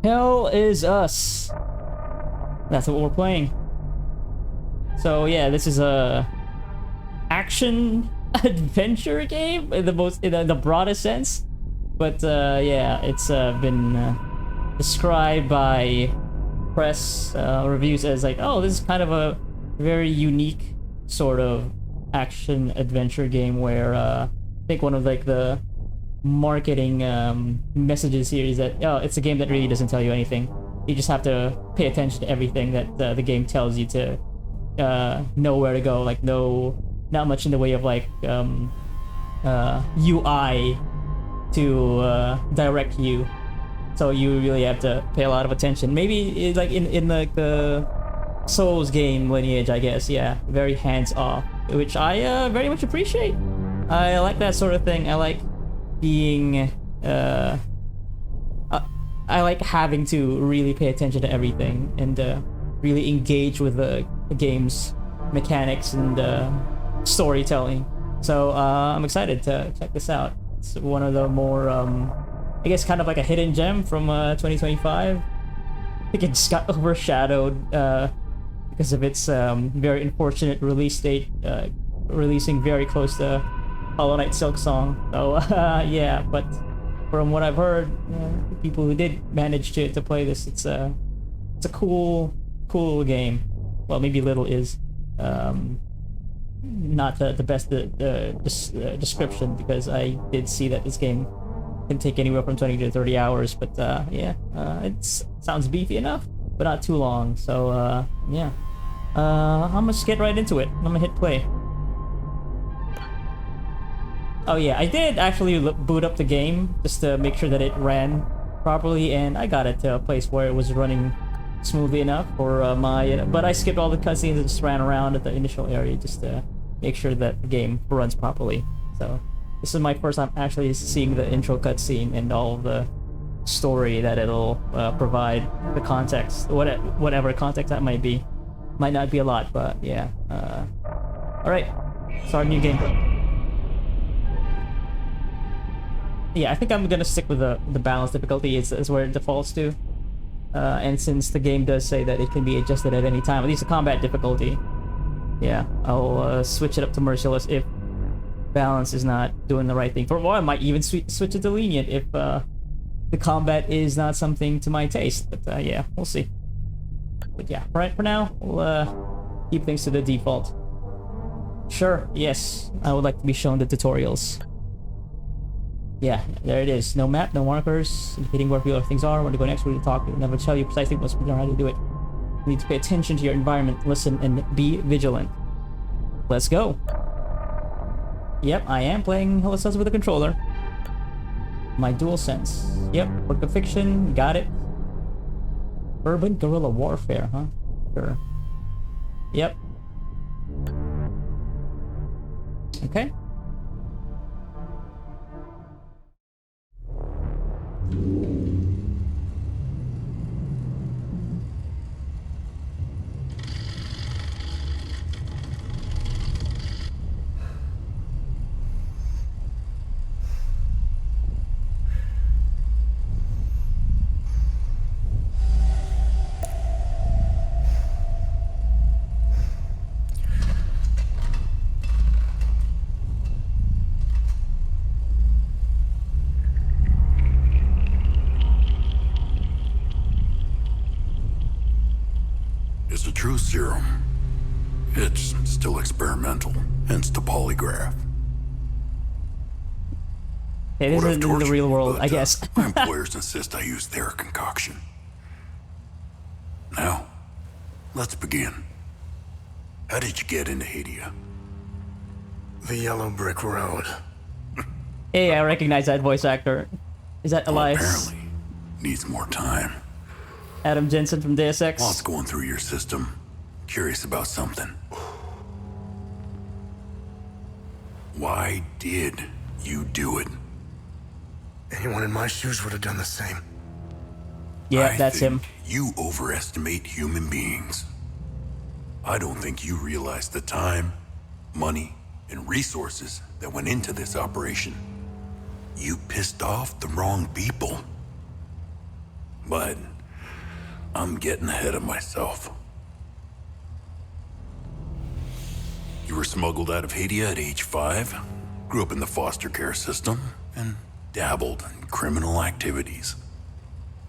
Hell is Us. That's what we're playing. So yeah, this is a action adventure game in the broadest sense. But yeah, it's been described by press reviews as like, oh, this is kind of a very unique sort of action adventure game where I think one of like the marketing messages here is that, oh, it's a game that really doesn't tell you anything. You just have to pay attention to everything that the game tells you to know where to go. Like not much in the way of like UI to direct you. So you really have to pay a lot of attention. Maybe like in like the Souls game lineage, I guess. Yeah, very hands off, which I very much appreciate. I like that sort of thing. I like being I like having to really pay attention to everything and really engage with the game's mechanics and storytelling. So I'm excited to check this out. It's one of the more, I guess, kind of like a hidden gem from 2025. I think it just got overshadowed because of its very unfortunate release date, releasing very close to Hollow Knight Silksong. So yeah, but from what I've heard, people who did manage to play this, it's a cool little game. Well, maybe little is not the best description, because I did see that this game can take anywhere from 20 to 30 hours. But yeah, it sounds beefy enough, but not too long. So yeah, I'm gonna just get right into it. I'm gonna hit play. Oh yeah, I did actually boot up the game just to make sure that it ran properly, and I got it to a place where it was running smoothly enough for my. But I skipped all the cutscenes and just ran around at the initial area just to make sure that the game runs properly. So this is my first time actually seeing the intro cutscene and all of the story that it'll provide, the context, whatever context that might be. Might not be a lot, but yeah. All right, start a new game. Yeah, I think I'm gonna stick with the balance difficulty is where it defaults to. And since the game does say that it can be adjusted at any time, at least the combat difficulty, yeah, I'll switch it up to merciless if balance is not doing the right thing. For a while, I might even switch it to lenient if the combat is not something to my taste. But yeah, we'll see. But yeah, for now, we'll keep things to the default. Sure, yes, I would like to be shown the tutorials. Yeah, there it is. No map, no markers, indicating where people things are, where to go next, where to talk. It'll never tell you precisely what's going on, how to do it. You need to pay attention to your environment, listen, and be vigilant. Let's go. Yep, I am playing Hell is Us with a controller. My DualSense. Yep, Work of Fiction, got it. Urban Guerrilla Warfare, huh? Sure. Yep. Okay. It's a true serum. It's still experimental, hence the polygraph. It is in the real world, I guess. My employers insist I use their concoction. Now, let's begin. How did you get into Hadia? The Yellow Brick Road. Hey, I recognize that voice actor. Is that Elias? Apparently, needs more time. Adam Jensen from Deus Ex. Lots going through your system. Curious about something. Why did you do it? Anyone in my shoes would have done the same. Yeah, that's him. You overestimate human beings. I don't think you realize the time, money, and resources that went into this operation. You pissed off the wrong people. but I'm getting ahead of myself. You were smuggled out of Hadia at age 5, grew up in the foster care system, and dabbled in criminal activities.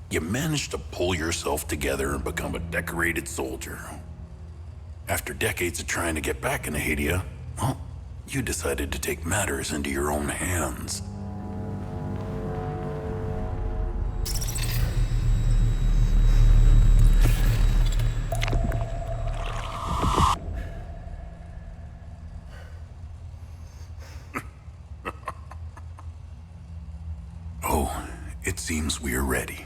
You managed to pull yourself together and become a decorated soldier. After decades of trying to get back into Hadia, well, you decided to take matters into your own hands. Oh, it seems we are ready.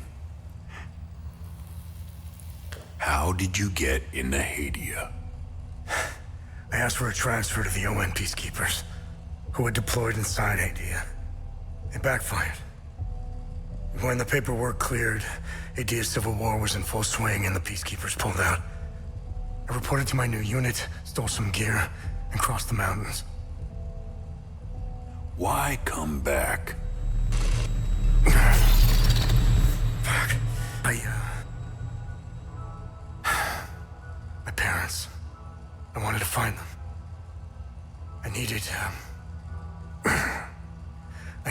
How did you get into Hadia? I asked for a transfer to the UN peacekeepers, who had deployed inside Hadia. It backfired. When the paperwork cleared, Hadia's civil war was in full swing and the peacekeepers pulled out. I reported to my new unit, stole some gear, and crossed the mountains. Why come back? Fuck. My parents. I wanted to find them. I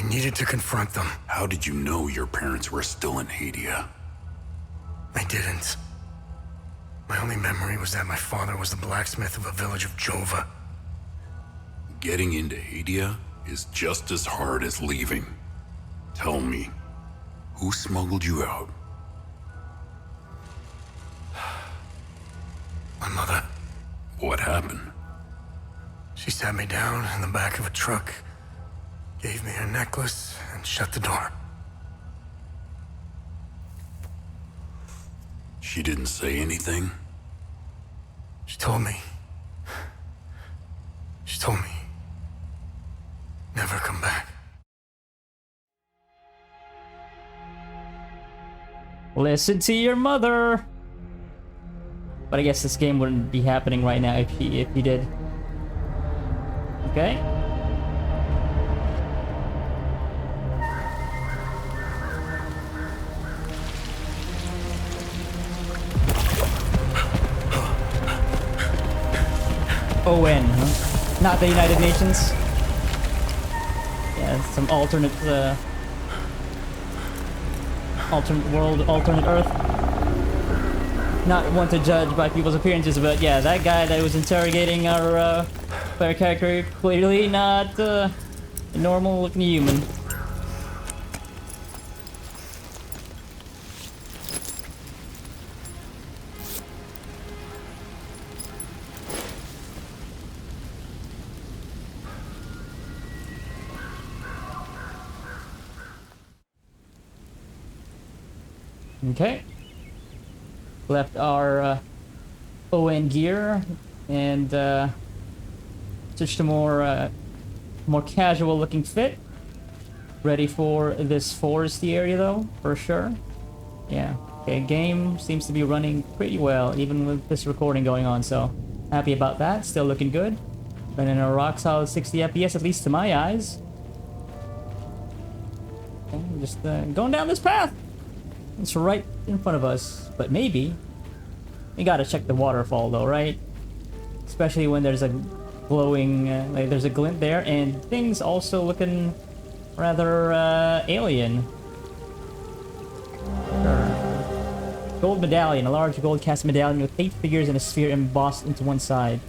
needed to confront them. How did you know your parents were still in Hadia? I didn't. My only memory was that my father was the blacksmith of a village of Jova. Getting into Hadia is just as hard as leaving. Tell me, who smuggled you out? My mother. What happened? She sat me down in the back of a truck, gave me her necklace, and shut the door. She didn't say anything? She told me, never come back. Listen to your mother. But I guess this game wouldn't be happening right now if he did. Okay. UN, huh? Not the United Nations. Yeah, some alternate world, alternate Earth. Not one to judge by people's appearances, but yeah, that guy that was interrogating our player character, clearly not a normal looking human. Okay. Left our ON gear and switched to more casual looking fit. Ready for this foresty area though, for sure. Yeah. Okay, game seems to be running pretty well, even with this recording going on, so happy about that. Still looking good. Running a rock solid 60 FPS, at least to my eyes. Okay, just going down this path. It's right in front of us, but maybe we gotta check the waterfall though, right? Especially when there's a glowing, like there's a glint there, and things also looking rather alien. Sure. Gold medallion, a large gold cast medallion with 8 figures and a sphere embossed into one side.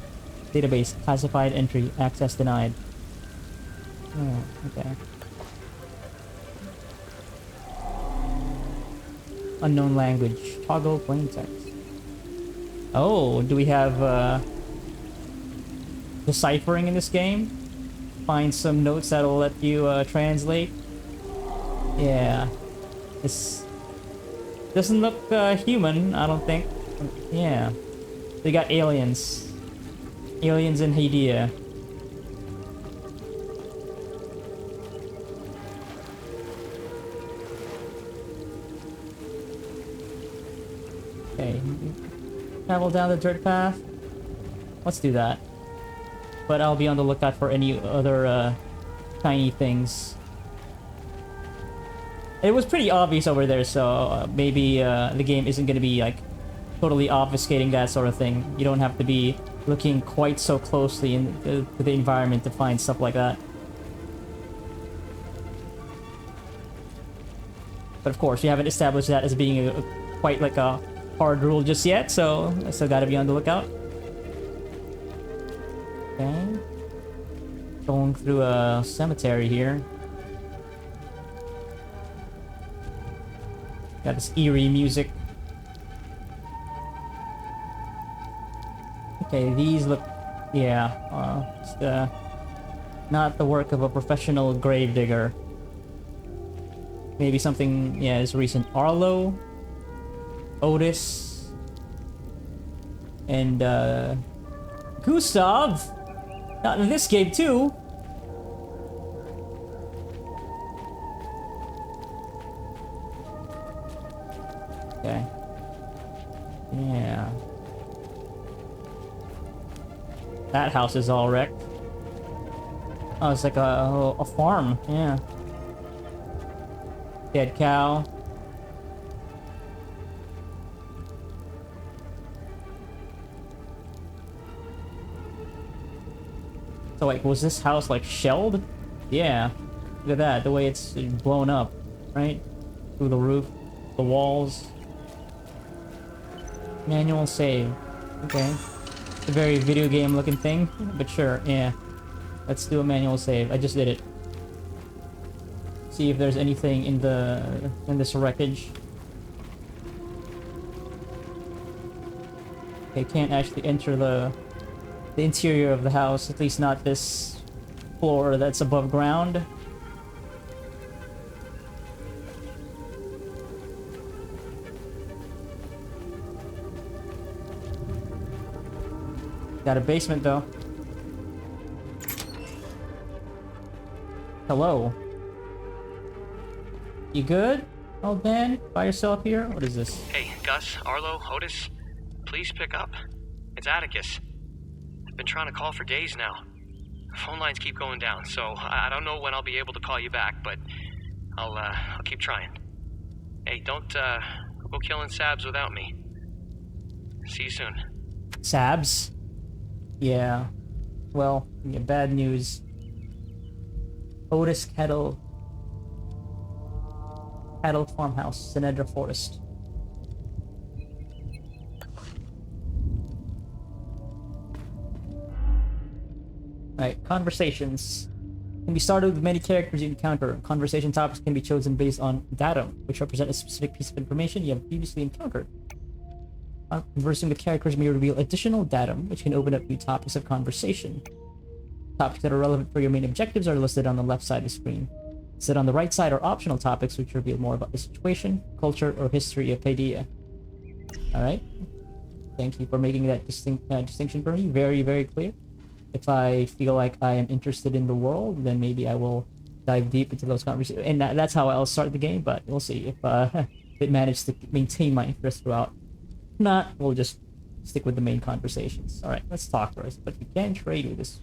Database, classified entry, access denied. Oh, okay. Unknown language. Toggle plain text. Oh, do we have deciphering in this game? Find some notes that'll let you translate. Yeah. This doesn't look human, I don't think. Yeah. They got aliens. Aliens in Hadia. Okay, travel down the dirt path. Let's do that. But I'll be on the lookout for any other tiny things. It was pretty obvious over there, so maybe the game isn't going to be like totally obfuscating that sort of thing. You don't have to be looking quite so closely to the environment to find stuff like that. But of course, we haven't established that as being quite like a hard rule just yet, so I still gotta be on the lookout. Okay. Going through a cemetery here. Got this eerie music. Okay, these look... yeah, just, not the work of a professional gravedigger. Maybe something, yeah, as recent. Arlo, Otis, and Gustav. Not in this game too. Okay. Yeah. That house is all wrecked. Oh, it's like a farm. Yeah. Dead cow. So like, was this house like shelled? Yeah. Look at that, the way it's blown up, right? Through the roof, the walls. Manual save. Okay. It's a very video game looking thing, but sure, yeah. Let's do a manual save. I just did it. See if there's anything in this wreckage. Okay, can't actually enter the interior of the house, at least not this floor that's above ground. Got a basement though. Hello. You good, old man? By yourself here? What is this? Hey, Gus, Arlo, Otis, please pick up. It's Atticus. I've been trying to call for days now. Phone lines keep going down, so I don't know when I'll be able to call you back, but I'll keep trying. Hey, don't go killing Sabs without me. See you soon. Sabs? Yeah. Well, yeah, bad news. Otis Cattle Farmhouse, Sinedra Forest. Alright, conversations. Can be started with many characters you encounter. Conversation topics can be chosen based on datum, which represent a specific piece of information you have previously encountered. Conversing with characters may reveal additional datum, which can open up new topics of conversation. Topics that are relevant for your main objectives are listed on the left side of the screen. Set on the right side are optional topics which reveal more about the situation, culture, or history of Paideia. Alright. Thank you for making that distinction for me. Very, very clear. If I feel like I am interested in the world, then maybe I will dive deep into those conversations. And that's how I'll start the game, but we'll see if it manages to maintain my interest throughout. If not, we'll just stick with the main conversations. Alright, let's talk first. But you can trade with this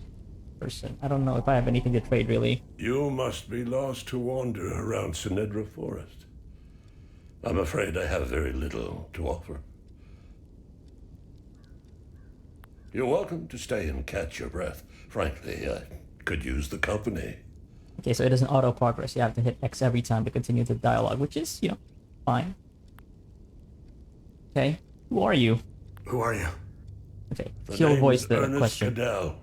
person. I don't know if I have anything to trade, really. You must be lost to wander around Sinedra Forest. I'm afraid I have very little to offer. You're welcome to stay and catch your breath. Frankly, I could use the company. Okay, so it doesn't auto-progress. You have to hit X every time to continue the dialogue, which is, you know, fine. Okay, who are you? Who are you? Okay, The she'll name's voice the Ernest question. Cadell.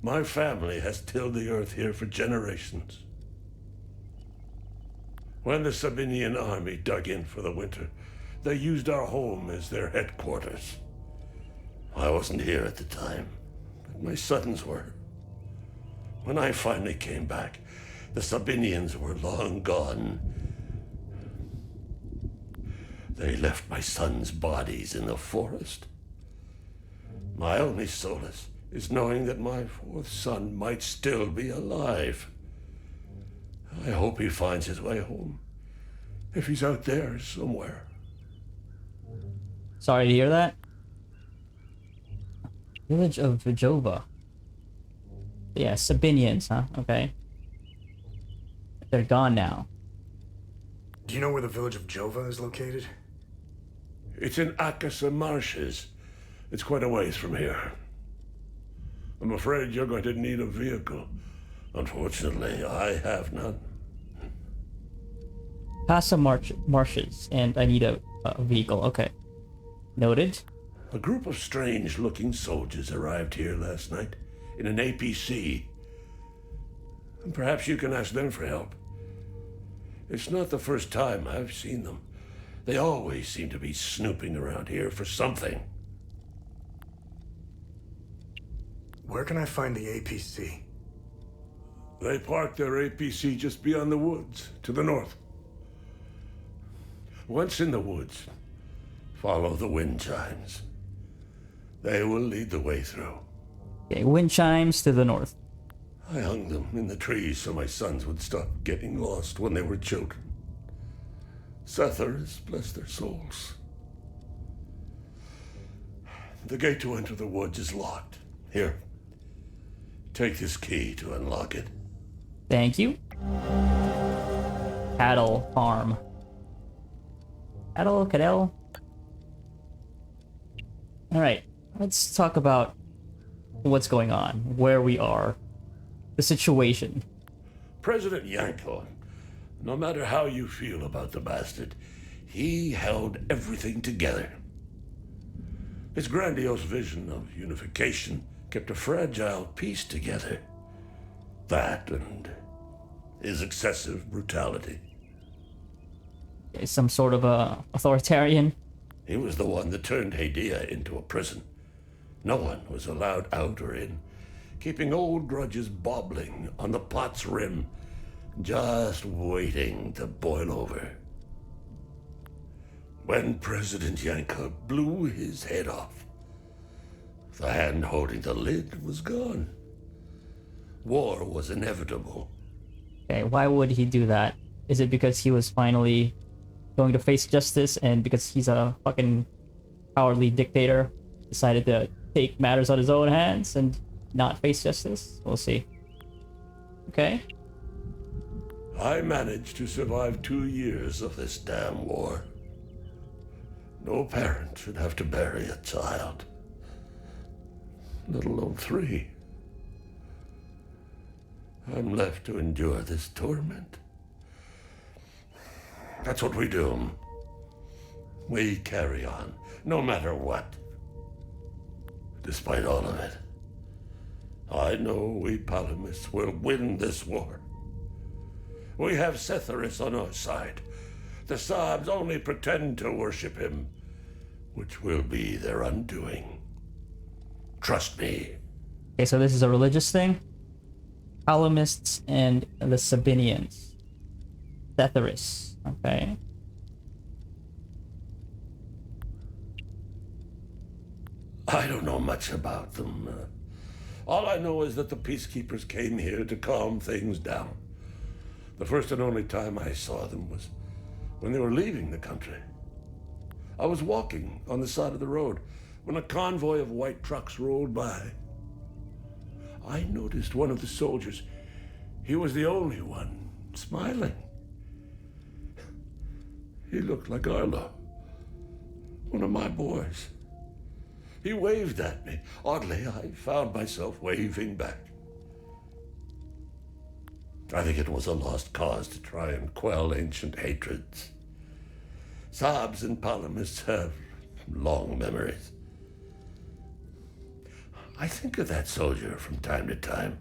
My family has tilled the earth here for generations. When the Sabinian army dug in for the winter, they used our home as their headquarters. I wasn't here at the time, but my sons were. When I finally came back, the Sabinians were long gone. They left my sons' bodies in the forest. My only solace is knowing that my fourth son might still be alive. I hope he finds his way home, if he's out there somewhere. Sorry to hear that. Village of Vijova. Yeah, Sabinians, huh? Okay. They're gone now. Do you know where the village of Jova is located? It's in Akasa Marshes. It's quite a ways from here. I'm afraid you're going to need a vehicle. Unfortunately, I have none. Casa Marshes, and I need a vehicle. Okay. Noted. A group of strange-looking soldiers arrived here last night in an APC. And perhaps you can ask them for help. It's not the first time I've seen them. They always seem to be snooping around here for something. Where can I find the APC? They parked their APC just beyond the woods, to the north. Once in the woods, follow the wind chimes. They will lead the way through. Okay, wind chimes to the north. I hung them in the trees so my sons would stop getting lost when they were children. Setharus, bless their souls. The gate to enter the woods is locked. Here, take this key to unlock it. Thank you. Cattle farm. Cattle. Alright, let's talk about what's going on, where we are, the situation. President Yanko, no matter how you feel about the bastard, he held everything together. His grandiose vision of unification kept a fragile peace together. That and his excessive brutality. Some sort of a authoritarian. He was the one that turned Hadia into a prison. No one was allowed out or in, keeping old grudges bobbling on the pot's rim, just waiting to boil over. When President Yanko blew his head off, the hand holding the lid was gone. War was inevitable. Okay, why would he do that? Is it because he was finally going to face justice, and because he's a fucking cowardly dictator, decided to take matters on his own hands and not face justice? We'll see. Okay. I managed to survive 2 years of this damn war. No parent should have to bury a child, let alone 3. I'm left to endure this torment. That's what we do. We carry on, no matter what. Despite all of it, I know we Palamists will win this war. We have Setharus on our side. The Sabs only pretend to worship him, which will be their undoing. Trust me. Okay, so this is a religious thing? Palamists and the Sabinians. Setharus. Okay. I don't know much about them. All I know is that the peacekeepers came here to calm things down. The first and only time I saw them was when they were leaving the country. I was walking on the side of the road when a convoy of white trucks rolled by. I noticed one of the soldiers. He was the only one smiling. He looked like Arlo, one of my boys. He waved at me. Oddly, I found myself waving back. I think it was a lost cause to try and quell ancient hatreds. Sabs and Palamists have long memories. I think of that soldier from time to time.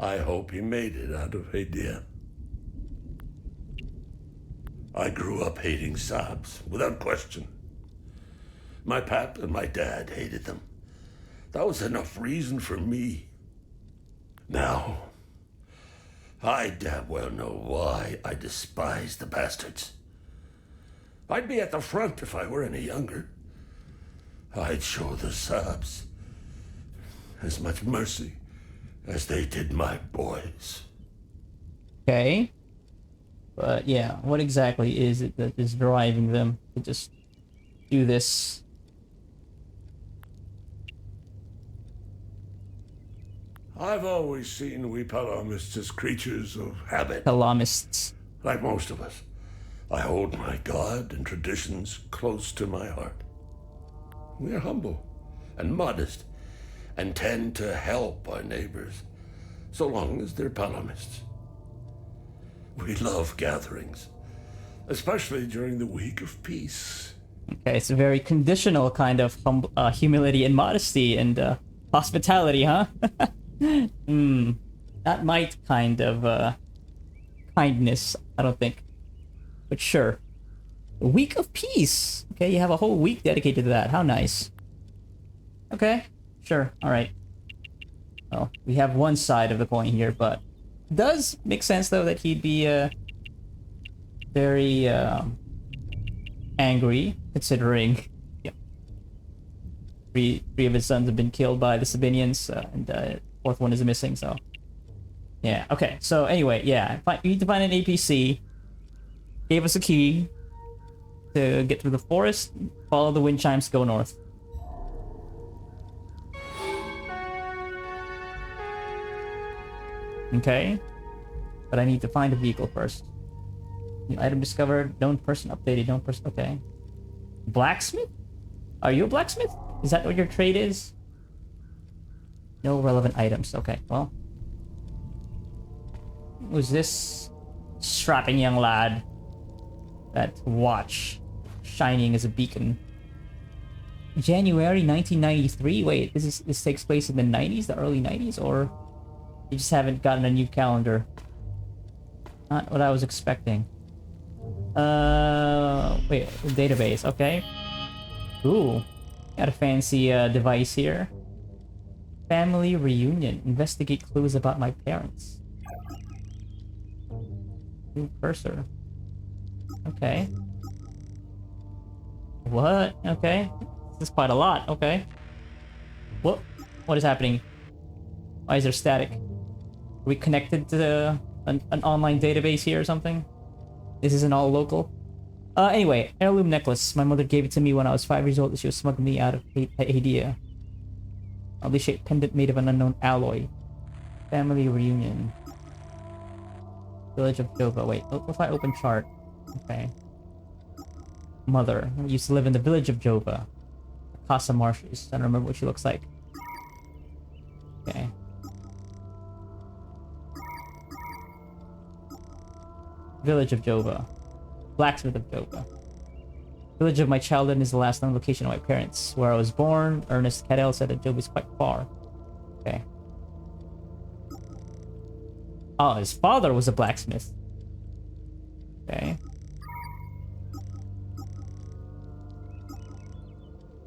I hope he made it out of Hadia. I grew up hating Sabs, without question. My pap and my dad hated them. That was enough reason for me. Now, I damn well know why I despise the bastards. I'd be at the front if I were any younger. I'd show the Sabs as much mercy as they did my boys. Okay. But yeah, what exactly is it that is driving them to just do this? I've always seen we Palamists as creatures of habit, Palamists. like most of us. I hold my God and traditions close to my heart. We are humble and modest and tend to help our neighbors, so long as they're palomists. We love gatherings, especially during the week of peace. Okay, it's a very conditional kind of humility and modesty and hospitality, huh? Not my kind of kindness, I don't think. But sure. A week of peace. Okay, you have a whole week dedicated to that. How nice. Okay, sure, alright. Well, we have one side of the coin here, but it does make sense though that he'd be very angry, considering three of his sons have been killed by the Sabinians, and fourth one is missing, so yeah. Okay, so anyway, yeah, we need to find an APC. Gave us a key to get through the forest, follow the wind chimes, go north. Okay, but I need to find a vehicle first. New item discovered, known person updated, known person, okay. Blacksmith? Are you a blacksmith? Is that what your trade is? No relevant items, okay, well. Who's this strapping young lad? That watch shining as a beacon. January 1993? Wait, this takes place in the 90s, the early 90s, or you just haven't gotten a new calendar? Not what I was expecting. Wait, database, okay. Ooh, got a fancy device here. Family reunion. Investigate clues about my parents. New cursor. Okay. What? Okay. This is quite a lot. Okay. What? What is happening? Why is there static? Are we connected to an online database here or something? This isn't all local. Anyway, heirloom necklace. My mother gave it to me when I was 5 years old. She was smuggling me out of Hadia. Oddly shaped pendant made of an unknown alloy. Family reunion. Village of Jova. Wait, what if I open chart? Okay. Mother. I used to live in the village of Jova. Casa Marshes. I don't remember what she looks like. Okay. Village of Jova. Blacksmith of Jova. Village of my childhood is the last known location of my parents. Where I was born, Ernest Cadell said that Jova is quite far. Okay. Oh, his father was a blacksmith. Okay.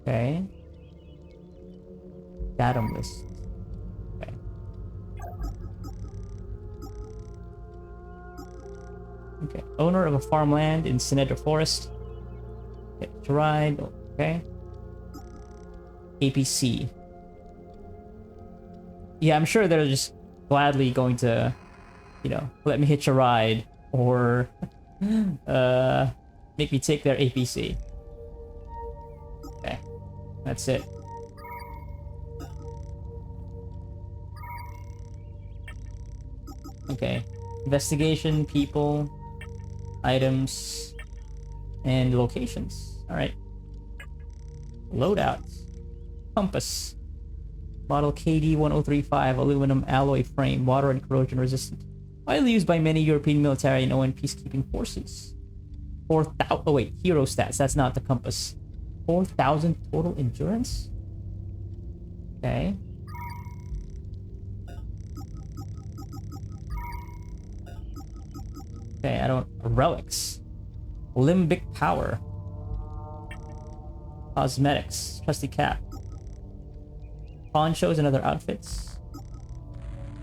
Okay. Datum list. Okay. Okay. Owner of a farmland in Sinedra Forest. Get to ride. Okay. APC. Yeah, I'm sure they're just gladly going to, you know, let me hitch a ride or make me take their APC. Okay. That's it. Okay. Investigation, people, items, and locations. Alright. Loadouts. Compass. Model KD-1035, aluminum alloy frame, water and corrosion resistant. Widely used by many European military and ON peacekeeping forces. 4,000. Oh wait, hero stats. That's not the compass. 4,000 total endurance? Okay. Okay, I don't... Relics. Limbic power. Cosmetics. Trusty cap. Ponchos and other outfits.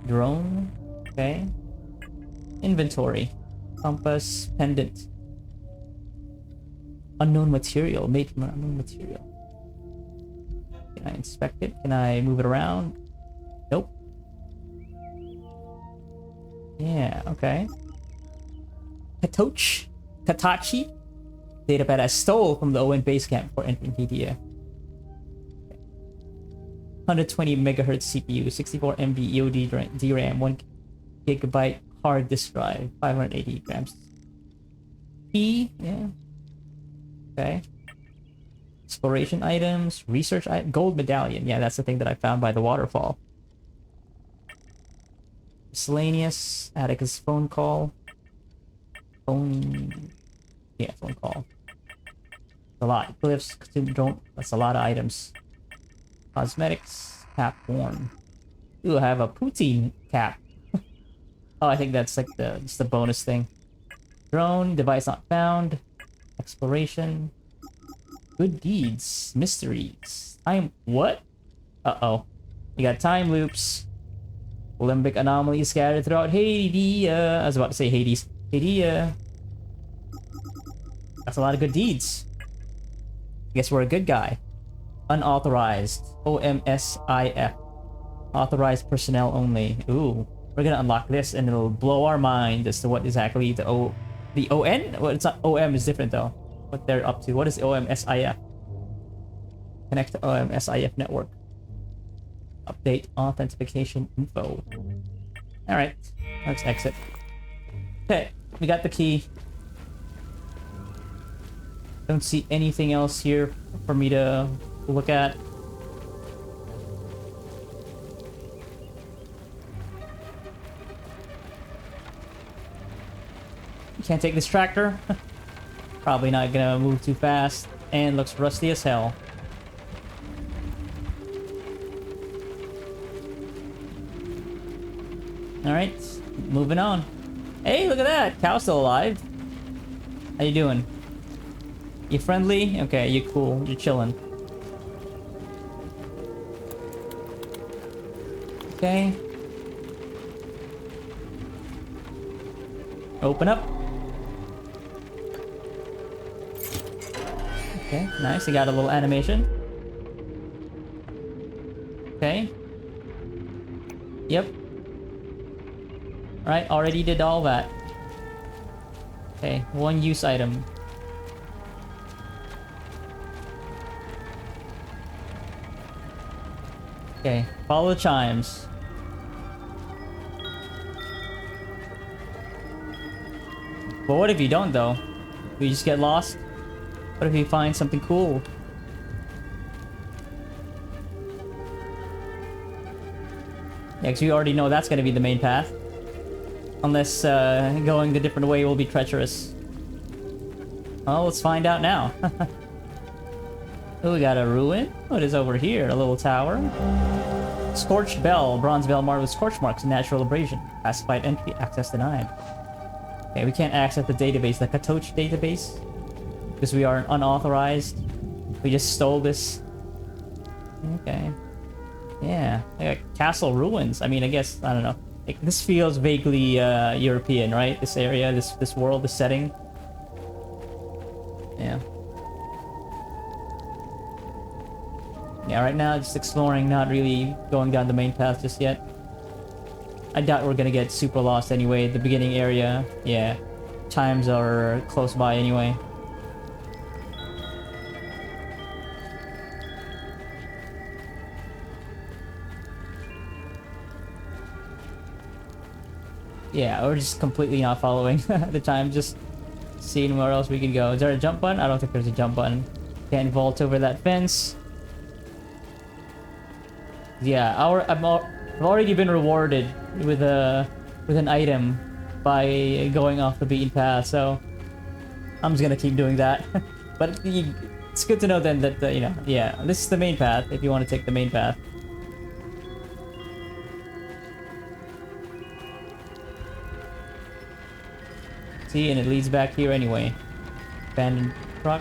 Drone. Okay. Inventory. Compass. Pendant. Unknown material. Made from an unknown material. Can I inspect it? Can I move it around? Nope. Yeah, okay. Katachi? Datapad I stole from the ON base camp for entering PDA. 120 megahertz CPU, 64 MB EOD DRAM, 1 gigabyte hard disk drive, 580 grams. Key, yeah. Okay. Exploration items, research gold medallion. Yeah, that's the thing that I found by the waterfall. Miscellaneous, Atticus phone call. Yeah, phone call. A lot. Glyphs, don't. That's a lot of items. Cosmetics, cap worn. Ooh, I have a poutine cap. Oh, I think that's like just the bonus thing. Drone, device not found. Exploration. Good deeds, mysteries. What? Uh-oh. You got time loops. Limbic anomalies scattered throughout Hadia. I was about to say Hades. Hadia. That's a lot of good deeds. Guess we're a good guy. Unauthorized. OMSIF. Authorized personnel only. Ooh. We're gonna unlock this and it'll blow our mind as to what exactly the ON? Well, it's not OM is different though. What they're up to. What is OMSIF? Connect to OMSIF network. Update authentication info. Alright. Let's exit. Okay. We got the key. Don't see anything else here for me to look at. Can't take this tractor. Probably not gonna move too fast. And looks rusty as hell. Alright, moving on. Hey, look at that! Cow's still alive. How you doing? You friendly? Okay, you cool. You're chilling. Okay. Open up. Okay, nice. You got a little animation. Okay. Yep. Alright, already did all that. Okay, one use item. Okay, follow the chimes. But what if you don't, though? We just get lost? What if you find something cool? Yeah, because we already know that's gonna be the main path. Unless going the different way will be treacherous. Well, let's find out now. Oh, we got a ruin? What is over here? A little tower? Scorched bell. Bronze bell marked with scorch marks and natural abrasion. Classified entry. Access denied. Okay, we can't access the database, the Katoch database. Because we are unauthorized. We just stole this. Okay. Yeah. Like castle ruins. I mean, I guess, I don't know. Like, this feels vaguely European, right? This area, this world, this setting. Yeah. Yeah, right now just exploring, not really going down the main path just yet. I doubt we're gonna get super lost anyway. The beginning area, yeah. Chimes are close by anyway. Yeah, we're just completely not following the time, just seeing where else we can go. Is there a jump button? I don't think there's a jump button. Can't vault over that fence. Yeah, I've already been rewarded with an item by going off the beaten path, so I'm just gonna keep doing that. But it's good to know then that you know, yeah, this is the main path if you want to take the main path. See, and it leads back here anyway. Abandoned truck.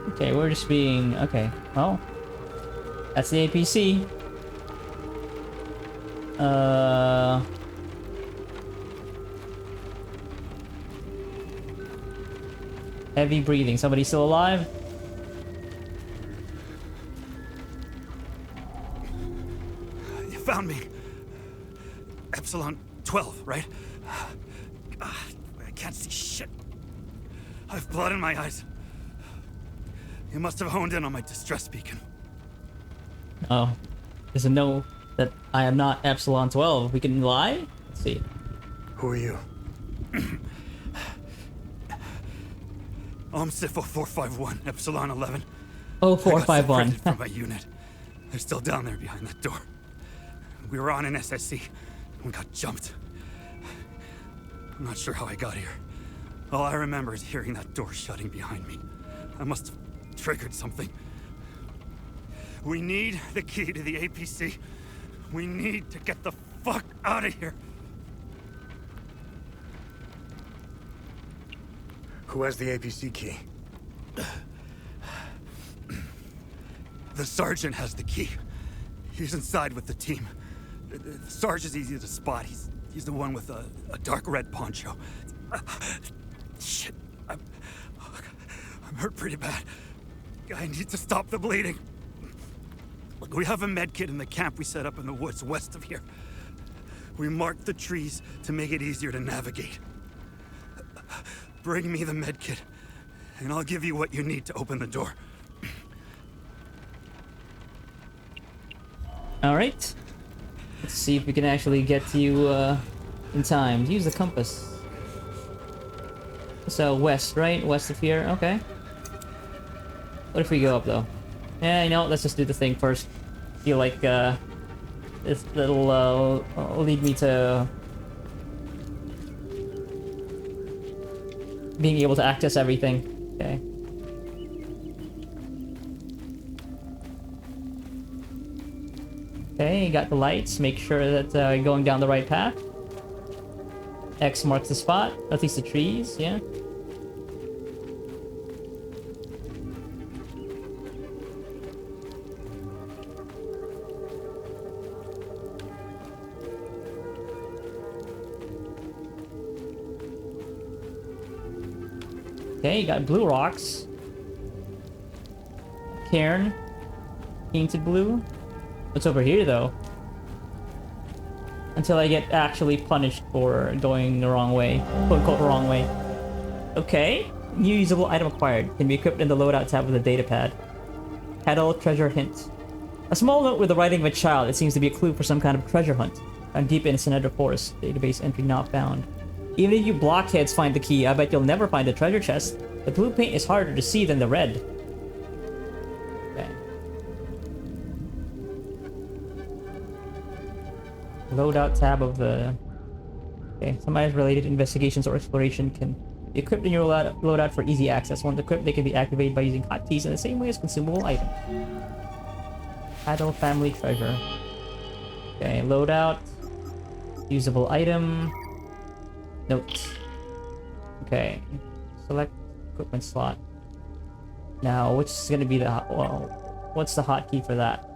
Okay, we're just being... Okay, well... That's the APC. Heavy breathing. Somebody still alive? You found me. Epsilon 12, right? I can't see shit. I've blood in my eyes. You must have honed in on my distress beacon. Oh, doesn't know that I am not Epsilon 12. We can lie? Let's see. Who are you? Sifo 451, Epsilon 11. Oh, I got 451. separated from my unit. They're still down there behind that door. We were on an SSC and got jumped. I'm not sure how I got here. All I remember is hearing that door shutting behind me. I must have triggered something. We need the key to the APC. We need to get the fuck out of here. Who has the APC key? The sergeant has the key. He's inside with the team. The Sarge is easy to spot. He's the one with a dark red poncho. Shit. I'm hurt pretty bad. I need to stop the bleeding. Look, we have a med kit in the camp we set up in the woods west of here. We marked the trees to make it easier to navigate. Bring me the med kit, and I'll give you what you need to open the door. All right. Let's see if we can actually get to you in time. Use the compass. So west, right? West of here. Okay. What if we go up though? Yeah, you know, let's just do the thing first. Feel like this little lead me to being able to access everything. Okay. Okay, got the lights. Make sure that you're going down the right path. X marks the spot. At least the trees, yeah. Okay, you got blue rocks. Cairn. Painted blue. What's over here, though? Until I get actually punished for going the wrong way. Quote-unquote wrong way. Okay. New usable item acquired. Can be equipped in the loadout tab with a data pad. Petal treasure hint. A small note with the writing of a child. It seems to be a clue for some kind of treasure hunt. I'm deep in Sinedra Forest. Database entry not found. Even if you blockheads find the key, I bet you'll never find the treasure chest. The blue paint is harder to see than the red. Okay. Loadout tab of the... Okay, some items related to investigations or exploration can be equipped in your loadout for easy access. Once equipped, they can be activated by using hotkeys in the same way as consumable items. Adult family treasure. Okay, loadout. Usable item. Note. Okay. Select equipment slot. Now, which is going to be the... Well, what's the hotkey for that?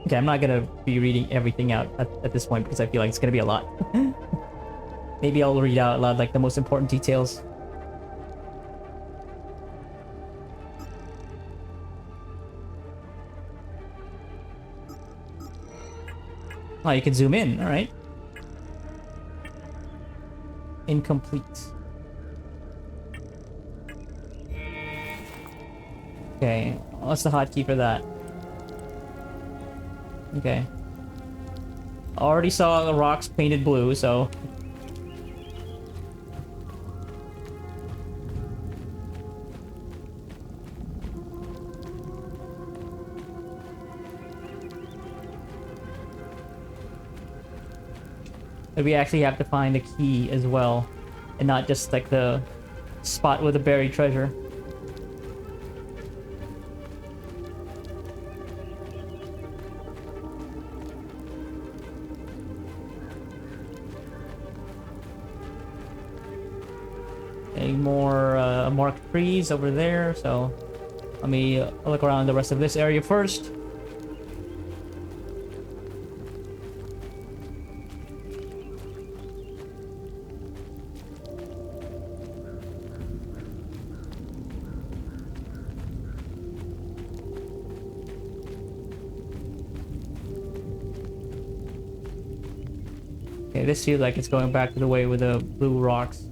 Okay, I'm not gonna be reading everything out at this point because I feel like it's gonna be a lot. Maybe I'll read out loud like the most important details. Oh, you can zoom in, alright. Incomplete. Okay, what's the hotkey for that? Okay. Already saw the rocks painted blue, so... But we actually have to find the key as well, and not just like the spot with the buried treasure. Okay, more marked trees over there, so let me look around the rest of this area first. Okay, this feels like it's going back to the way with the blue rocks.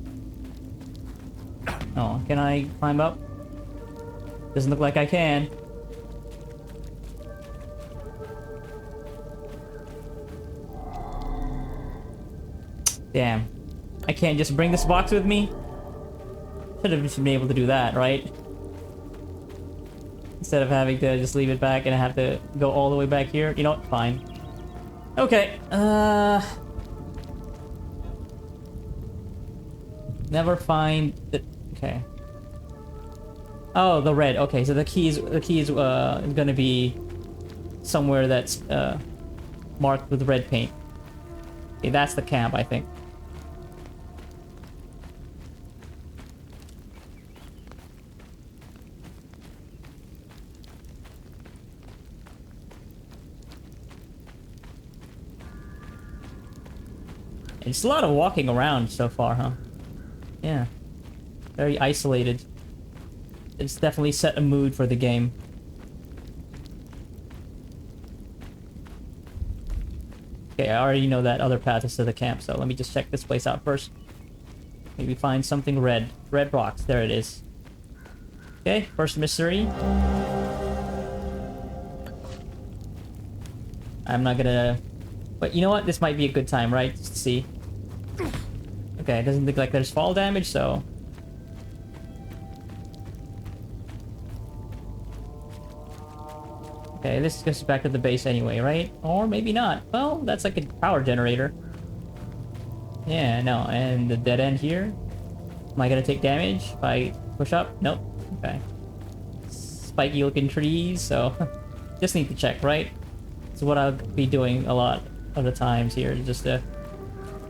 Oh, can I climb up? Doesn't look like I can. Damn. I can't just bring this box with me? Should have been able to do that, right? Instead of having to just leave it back and I have to go all the way back here. You know what? Fine. Okay. Never find the... Okay. Oh, the red. Okay, so the key is gonna be somewhere that's marked with red paint. Okay, that's the camp, I think. It's a lot of walking around so far, huh? Yeah. Very isolated. It's definitely set a mood for the game. Okay, I already know that other path is to the camp, so let me just check this place out first. Maybe find something red. Red rocks, there it is. Okay, first mystery. I'm not gonna... But you know what? This might be a good time, right? Just to see. Okay, it doesn't look like there's fall damage, so... Okay, this goes back to the base anyway, right? Or maybe not. Well, that's like a power generator. Yeah, no, and the dead end here. Am I gonna take damage if I push up? Nope. Okay. Spiky looking trees, so... just need to check, right? It's what I'll be doing a lot of the times here, just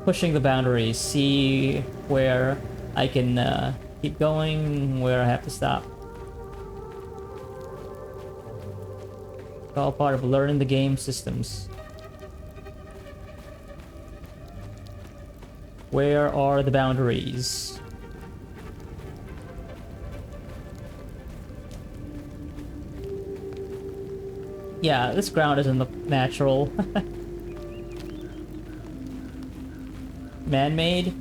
pushing the boundaries, see where I can keep going, where I have to stop. It's all part of learning the game systems. Where are the boundaries? Yeah, this ground doesn't look natural. Man-made.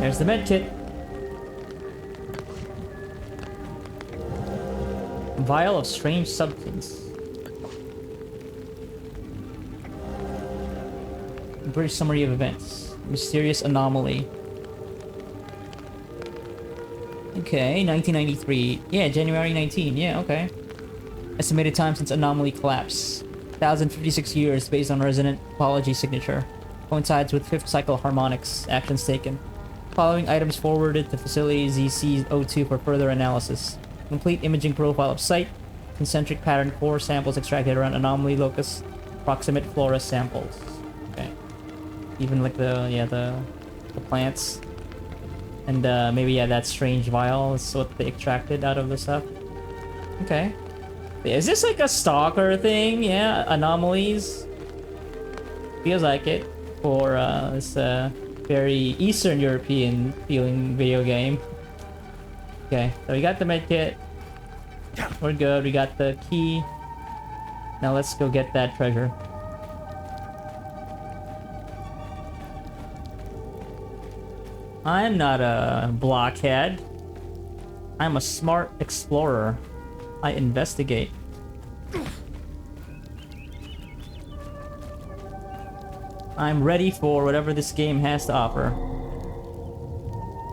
There's the medkit. Vial of strange substance. Brief summary of events. Mysterious anomaly. Okay, 1993. Yeah, January 19. Yeah, okay. Estimated time since anomaly collapse. 1,056 years based on resonant topology signature. Coincides with 5th cycle harmonics. Actions taken. Following items forwarded to facility ZC02 for further analysis. Complete imaging profile of site. Concentric pattern core samples extracted around anomaly locus. Proximate flora samples. Okay. Even like the plants. And maybe that strange vial is what they extracted out of the stuff. Okay. Is this like a stalker thing? Yeah, anomalies. Feels like it for this very Eastern European feeling video game. Okay, so we got the medkit. We're good. We got the key. Now let's go get that treasure. I'm not a blockhead. I'm a smart explorer. I investigate. I'm ready for whatever this game has to offer.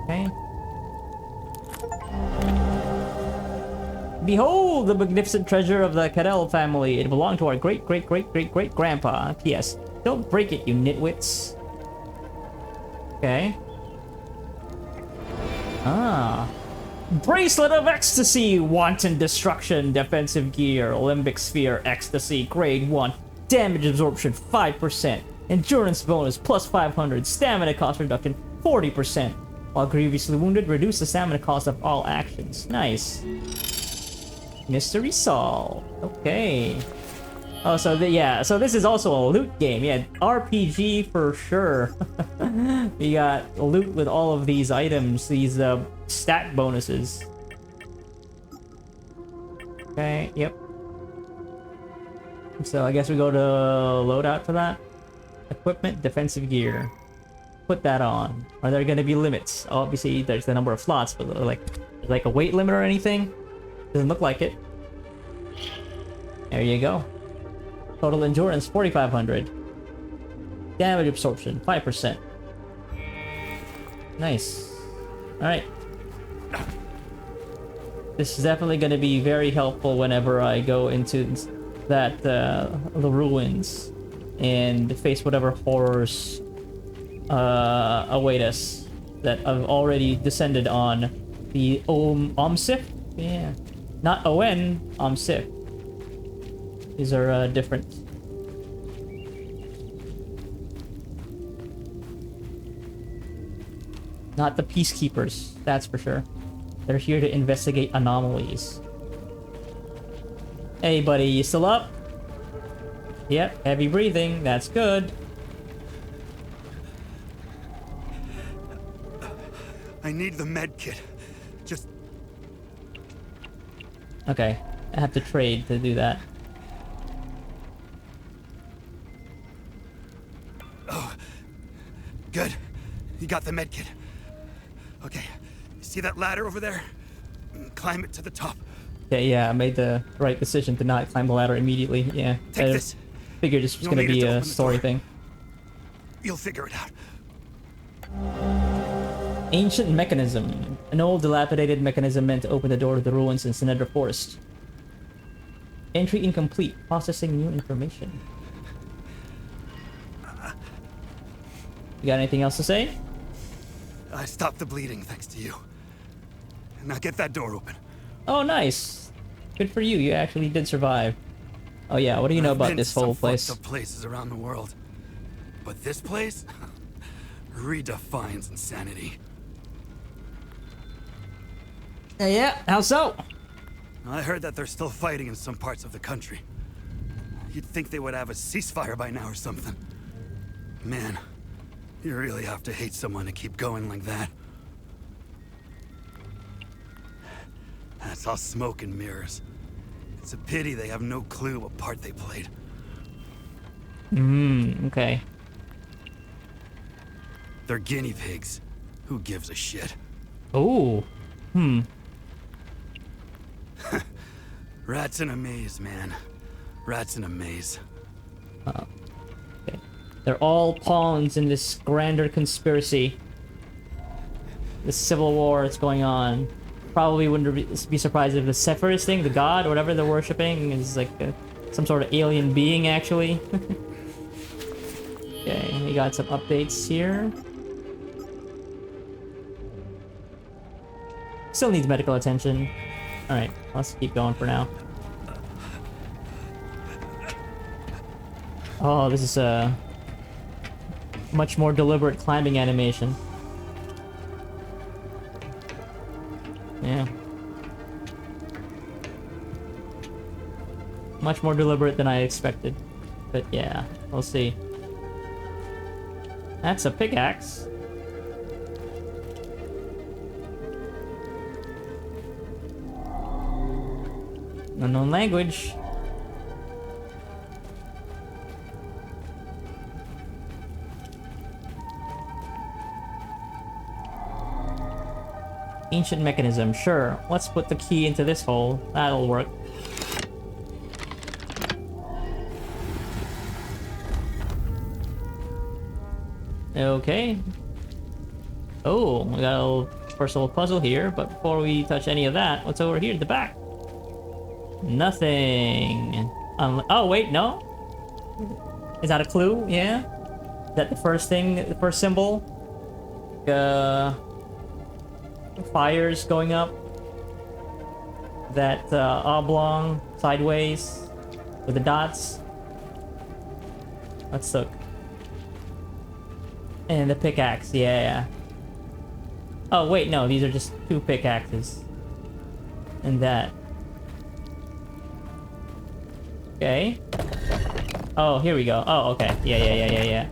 Okay. Behold the magnificent treasure of the Cadell family. It belonged to our great-great-great-great-great-grandpa. P.S. Don't break it, you nitwits. Okay. Ah. Bracelet of Ecstasy, Wanton Destruction, Defensive Gear, Limbic Sphere, Ecstasy, Grade 1, Damage Absorption 5%, Endurance Bonus plus 500, Stamina Cost Reduction 40%, while grievously wounded, reduce the stamina cost of all actions. Nice. Mystery solved. Okay. Oh, so so this is also a loot game. Yeah, RPG for sure. We got loot with all of these items, these stat bonuses. Okay, yep. So I guess we go to loadout for that. Equipment, defensive gear. Put that on. Are there gonna be limits? Obviously, there's the number of slots, but like a weight limit or anything? Doesn't look like it. There you go. Total endurance, 4,500. Damage absorption, 5%. Nice. Alright. This is definitely going to be very helpful whenever I go into that, the ruins and face whatever horrors await us that I've already descended on the Omsif? Yeah. Not ON, Omsif. These are different. Not the peacekeepers, that's for sure. They're here to investigate anomalies. Hey buddy, you still up? Yep, heavy breathing, that's good. I need the med kit. Just Okay, I have to trade to do that. good. You got the med kit. Okay, see that ladder over there? Climb it to the top. Okay, yeah, I made the right decision to not climb the ladder immediately. Yeah, Take I this. figured this was You'll gonna need it be to a open the story door. thing. You'll figure it out. Ancient mechanism. An old dilapidated mechanism meant to open the door to the ruins in Sinedra Forest. Entry incomplete. Processing new information. You got anything else to say? I stopped the bleeding thanks to you. Now get that door open. Oh, nice. Good for you. You actually did survive. Oh yeah, what do you know I've about been this to whole some place? fucked up places around the world, but this place redefines insanity. Yeah, how so? I heard that they're still fighting in some parts of the country. You'd think they would have a ceasefire by now or something. Man, you really have to hate someone to keep going like that. That's all smoke and mirrors. It's a pity they have no clue what part they played. Okay. They're guinea pigs. Who gives a shit? Oh. Rats in a maze, man. Rats in a maze. Okay. They're all pawns in this grander conspiracy. This civil war that's going on. Probably wouldn't be surprised if the Sephiroth thing, the god, or whatever they're worshipping, is like some sort of alien being, actually. Okay, we got some updates here. Still needs medical attention. Alright, let's keep going for now. Oh, this is a much more deliberate climbing animation. Yeah. Much more deliberate than I expected. But yeah, we'll see. That's a pickaxe. Unknown language. Ancient mechanism, sure. Let's put the key into this hole. That'll work. Okay. Oh, we got a little first little puzzle here, but before we touch any of that, what's over here at the back? Nothing. Oh, wait, no? Is that a clue? Yeah? Is that the first thing, the first symbol? Fires going up. That oblong sideways with the dots. Let's look. And the pickaxe, yeah. Oh, wait, no, these are just two pickaxes. And that. Okay. Oh, here we go. Oh, okay. Yeah.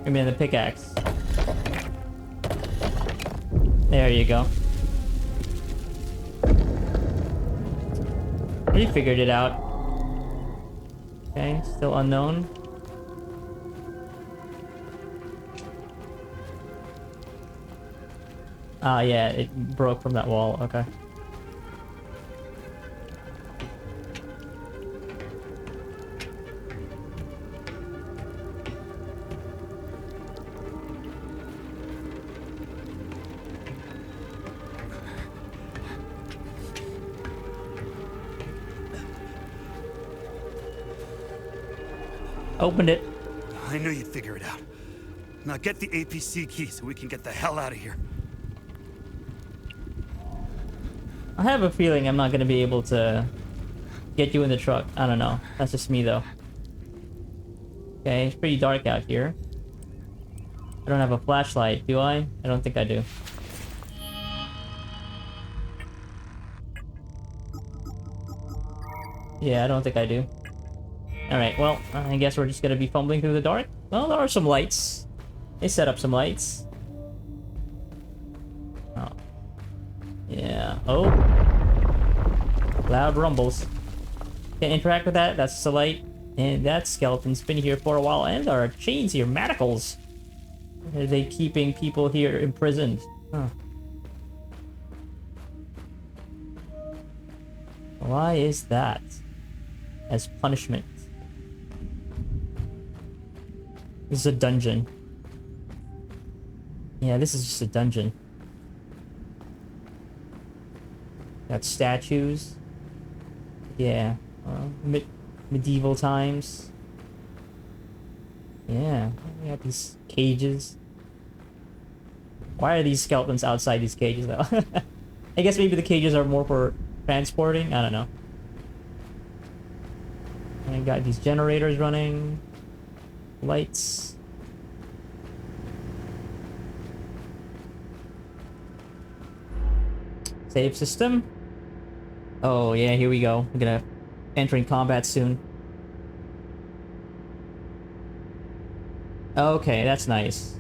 Give me the pickaxe. There you go. You figured it out. Okay, still unknown. Ah, yeah, it broke from that wall. Okay. Opened it. I knew you'd figure it out. Now get the APC key so we can get the hell out of here. I have a feeling I'm not gonna be able to get you in the truck. I don't know. That's just me though. Okay, it's pretty dark out here. I don't have a flashlight, do I? I don't think I do. Yeah, I don't think I do. Alright, well, I guess we're just gonna be fumbling through the dark. Well, there are some lights. They set up some lights. Oh. Yeah. Oh. Loud rumbles. Can't interact with that. That's the light. And that skeleton's been here for a while. And there are chains here. Manacles. Are they keeping people here imprisoned? Huh. Why is that? As punishment. This is a dungeon. Yeah, this is just a dungeon. Got statues. Yeah. Medieval times. Yeah. We got these cages. Why are these skeletons outside these cages though? I guess maybe the cages are more for transporting. I don't know. And I got these generators running. Lights. Save system. Oh yeah, here we go. We're gonna entering combat soon. Okay, that's nice.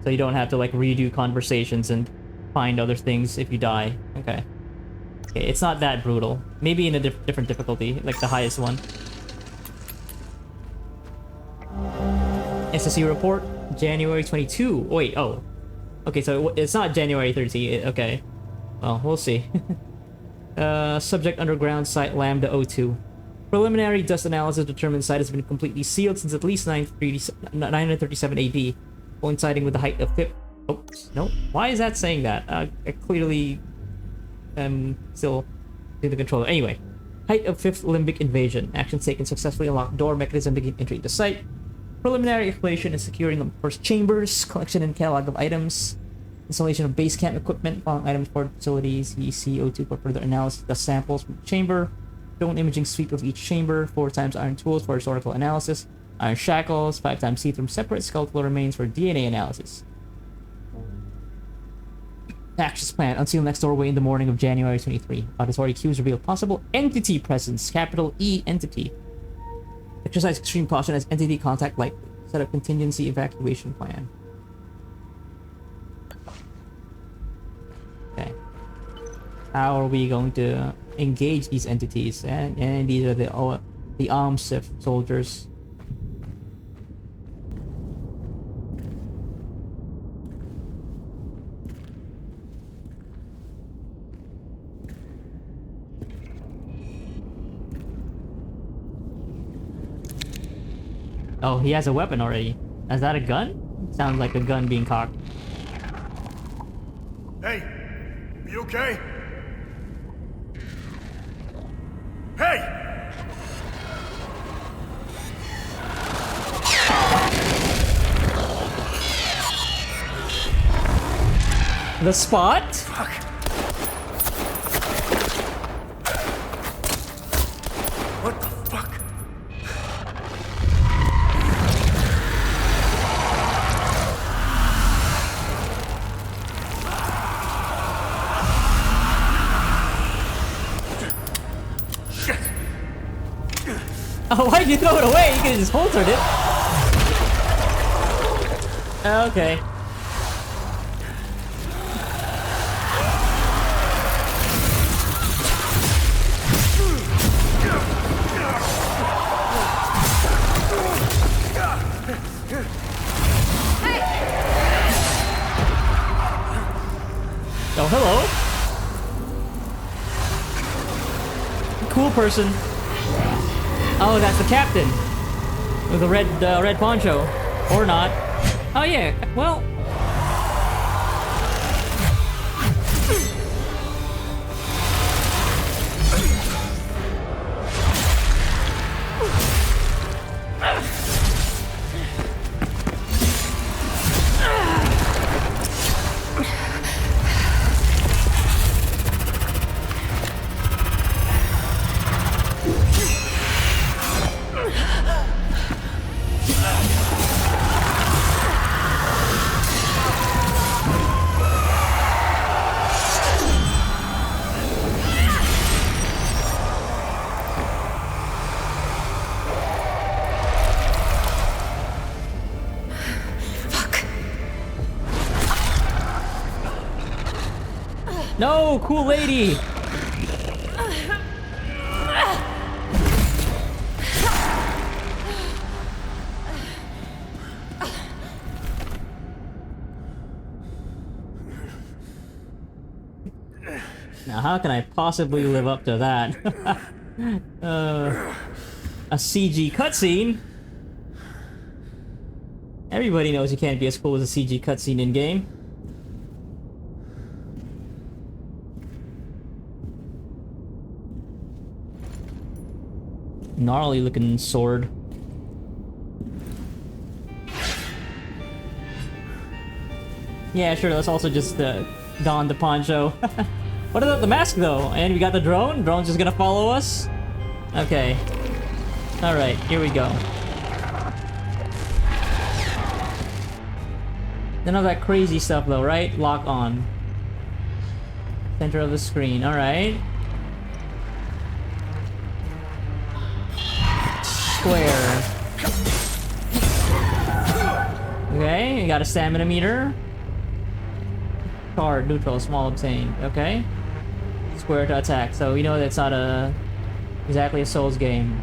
So you don't have to like redo conversations and find other things if you die. Okay. Okay, it's not that brutal. Maybe in a different difficulty, like the highest one. SSC report, January 22. Oh, wait, oh. Okay, so it's not January 30. Okay. Well, we'll see. Subject underground site Lambda 02. Preliminary dust analysis determines site has been completely sealed since at least 937 AD, coinciding with the height of fifth. Oops, no. Why is that saying that? I clearly am still in the controller. Anyway, height of fifth limbic invasion. Actions taken successfully unlock door mechanism begin entry into site. Preliminary exploration is securing the first chambers, collection and catalog of items, installation of base camp equipment, following items for facilities, ECO2 for further analysis, the samples from the chamber, drone imaging sweep of each chamber, 4 times iron tools for historical analysis, iron shackles, 5 times see-through separate skeletal remains for DNA analysis. Actions plan, unseal next doorway in the morning of January 23. Auditory cues reveal possible entity presence, capital E entity. Exercise extreme caution as entity contact likely. Set up contingency evacuation plan. Okay. How are we going to engage these entities? And these are the Omsif soldiers. Oh, he has a weapon already. Is that a gun? Sounds like a gun being cocked. Hey, you okay? Hey! The spot? Fuck. What the fuck? Oh, why'd you throw it away? You could've just holstered it. Okay. cool person. Oh, that's the captain with the red poncho, or not? Oh yeah. Well. No, cool lady. Now, how can I possibly live up to that? A CG cutscene? Everybody knows you can't be as cool as a CG cutscene in-game. Gnarly looking sword. Yeah, sure, let's also just don the poncho. What about the mask though? And we got the drone? Drone's just gonna follow us? Okay. Alright, here we go. None of that crazy stuff though, right? Lock on. Center of the screen, alright. Square. Okay, you got a stamina meter. Card, neutral, small, obtained. Okay. Square to attack. So we know that's not exactly a Souls game.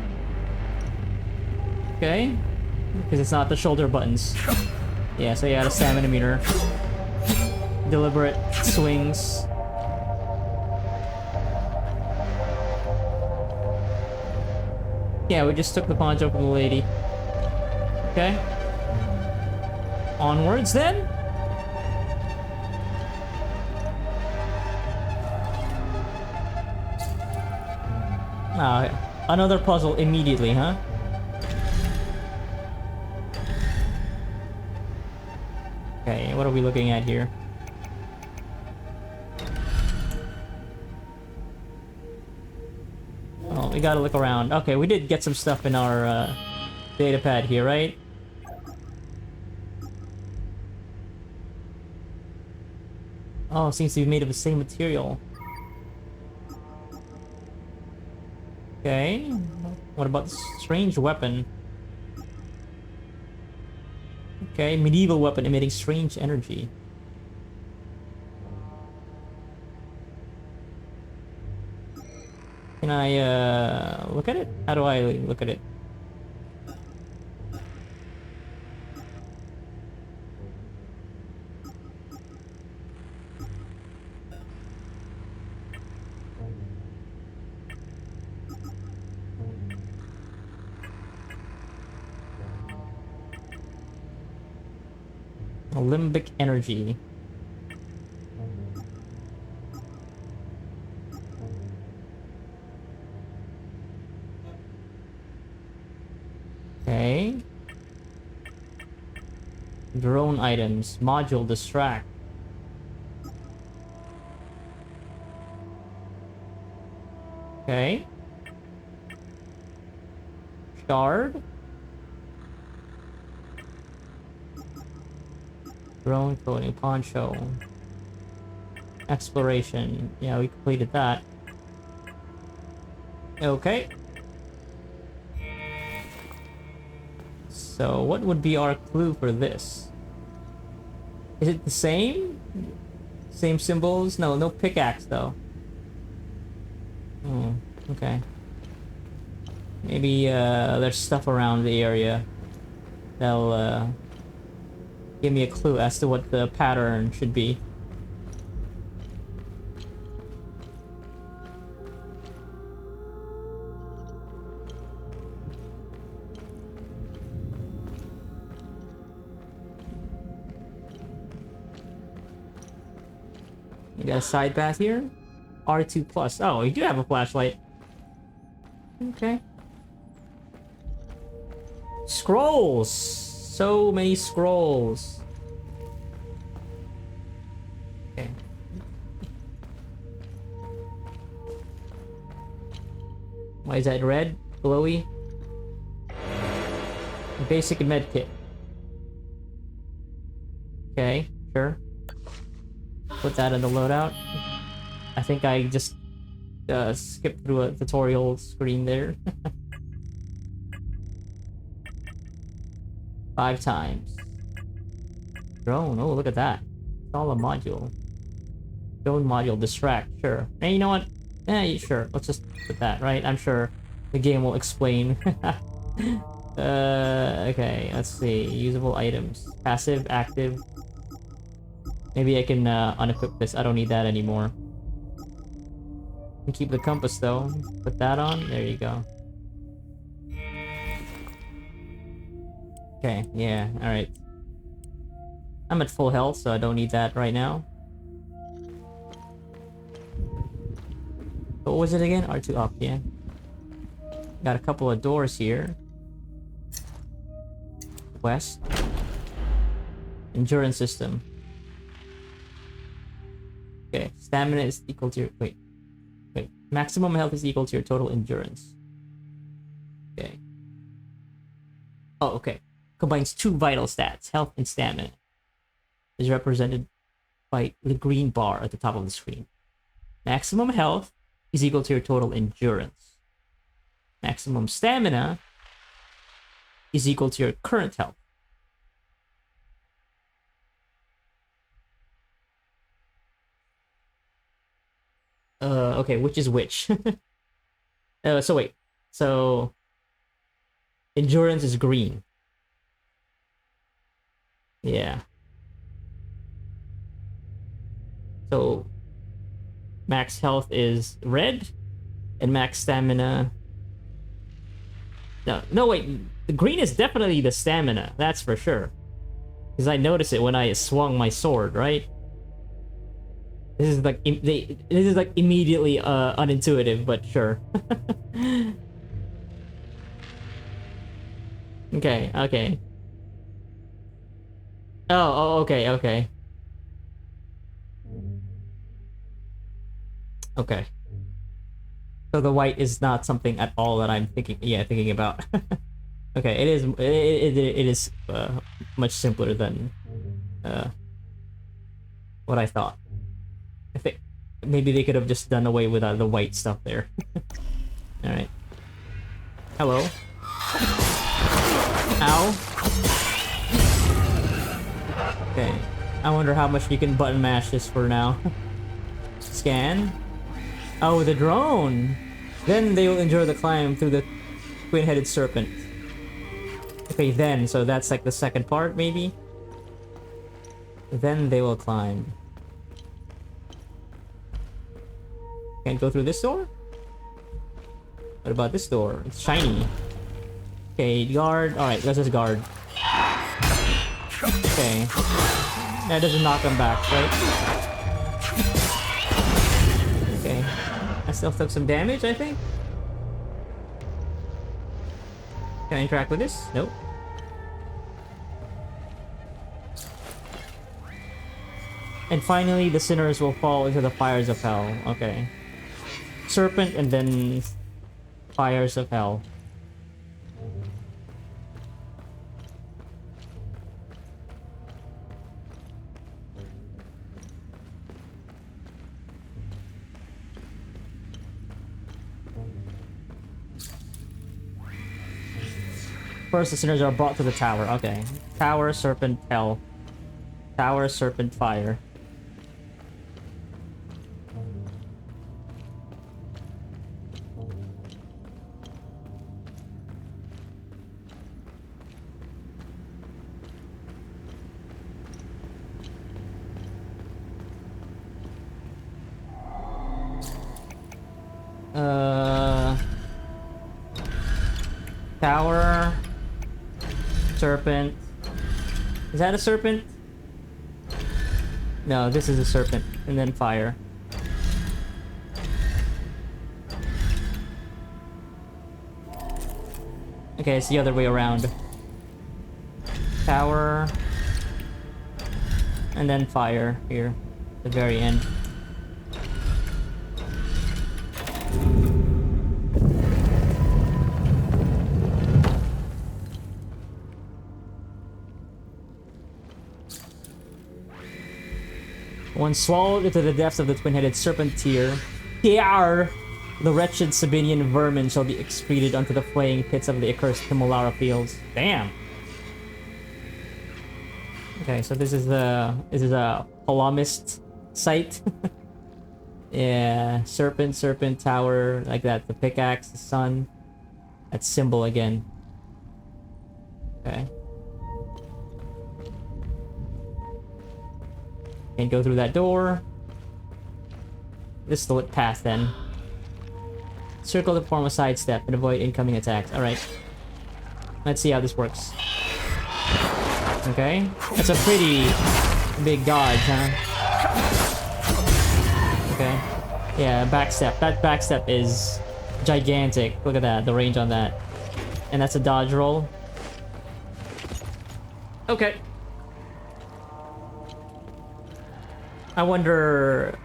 Okay. Because it's not the shoulder buttons. Yeah, so you got a stamina meter. Deliberate swings. Yeah, we just took the poncho from the lady. Okay. Onwards then? Another puzzle immediately, huh? Okay, what are we looking at here? Oh, we gotta look around. Okay, we did get some stuff in our data pad here, right? Oh, it seems to be made of the same material. Okay. What about this strange weapon? Okay, medieval weapon emitting strange energy. Can I look at it? How do I look at it? Limbic energy. Okay. Drone items. Module distract. Okay. Shard. Drone clothing, poncho. Exploration. Yeah, we completed that. Okay. So, what would be our clue for this? Is it the same? Same symbols? No, no pickaxe though. Oh, okay. Maybe there's stuff around the area that'll give me a clue as to what the pattern should be. We got a side path here. R2 plus. Oh, you do have a flashlight. Okay. Scrolls. So many scrolls. Okay. Why is that red? Glowy? Basic med kit. Okay, sure. Put that in the loadout. I think I just skipped through a tutorial screen there. 5 times. Drone, oh look at that. Install a module. Drone module, distract, sure. And you know what? Sure, let's just put that, right? I'm sure the game will explain. Okay, let's see. Usable items. Passive, active. Maybe I can unequip this. I don't need that anymore. Can keep the compass though. Put that on. There you go. Okay, yeah, alright. I'm at full health, so I don't need that right now. What was it again? R2 up, yeah. Got a couple of doors here. West. Endurance system. Okay, stamina is equal to your... Wait. Maximum health is equal to your total endurance. Okay. Oh, okay. Combines 2 vital stats, health and stamina. Is represented by the green bar at the top of the screen. Maximum health is equal to your total endurance. Maximum stamina is equal to your current health. Okay, which is which? So wait. So endurance is green. Yeah. So max health is red and max stamina. No wait, the green is definitely the stamina, that's for sure. Because I noticed it when I swung my sword, right? This is like immediately unintuitive, but sure. Okay. Oh, okay. Okay. So the white is not something at all that I'm thinking about. Okay, it is much simpler than what I thought. I think maybe they could have just done away with the white stuff there. All right. Hello. Ow. Okay. I wonder how much you can button mash this for now. Scan. Oh, the drone. Then they will enjoy the climb through the twin-headed serpent. Okay, then. So that's like the second part, maybe? Then they will climb. Can't go through this door? What about this door? It's shiny. Okay, guard. Alright, let's just guard. Okay. That doesn't knock them back, right? Okay. I still took some damage, I think. Can I interact with this? Nope. And finally, the sinners will fall into the fires of hell. Okay. Serpent and then fires of hell. First, the sinners are brought to the tower. Okay. Tower, serpent, hell. Tower, serpent, fire. Tower, serpent. Is that a serpent? No, this is a serpent. and then fire. Okay, it's the other way around. Tower. And then fire here. At the very end. Once swallowed into the depths of the twin-headed serpent tier, the wretched Sabinian vermin shall be excreted unto the flaying pits of the accursed Himolara fields. Damn. Okay, so this is a polemist site. Yeah, serpent, tower, like that. The pickaxe, the sun. That symbol again. Okay. Can't go through that door. This is the path then. Circle to form a sidestep and avoid incoming attacks. Alright. Let's see how this works. Okay. That's a pretty big dodge, huh? Okay. Yeah, backstep. That backstep is gigantic. Look at that, the range on that. And that's a dodge roll. Okay. I wonder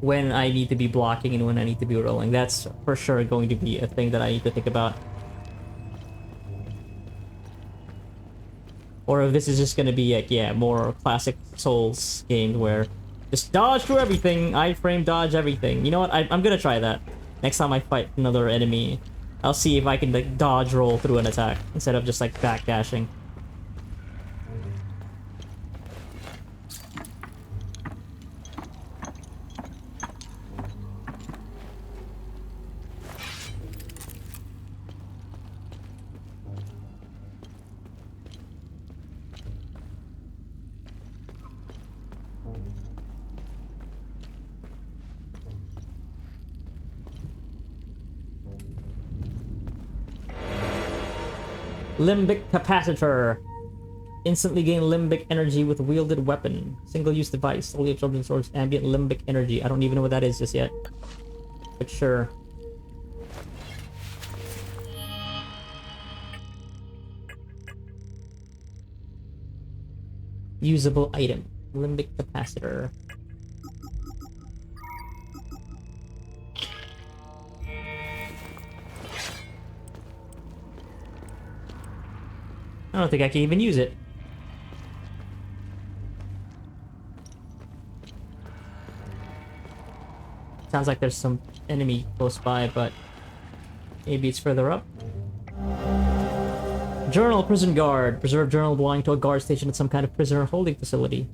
when I need to be blocking and when I need to be rolling. That's for sure going to be a thing that I need to think about. Or if this is just gonna be like, yeah, more classic Souls games where just dodge through everything, iframe dodge everything. You know what? I'm gonna try that. Next time I fight another enemy, I'll see if I can like dodge roll through an attack instead of just like backdashing. Limbic Capacitor. Instantly gain limbic energy with wielded weapon. Single-use device. Only absorbs absorbs ambient limbic energy. I don't even know what that is just yet. But sure. Usable item. Limbic Capacitor. I don't think I can even use it. Sounds like there's some enemy close by, but maybe it's further up. Journal, prison guard. Preserve journal belonging to a guard station at some kind of prisoner holding facility.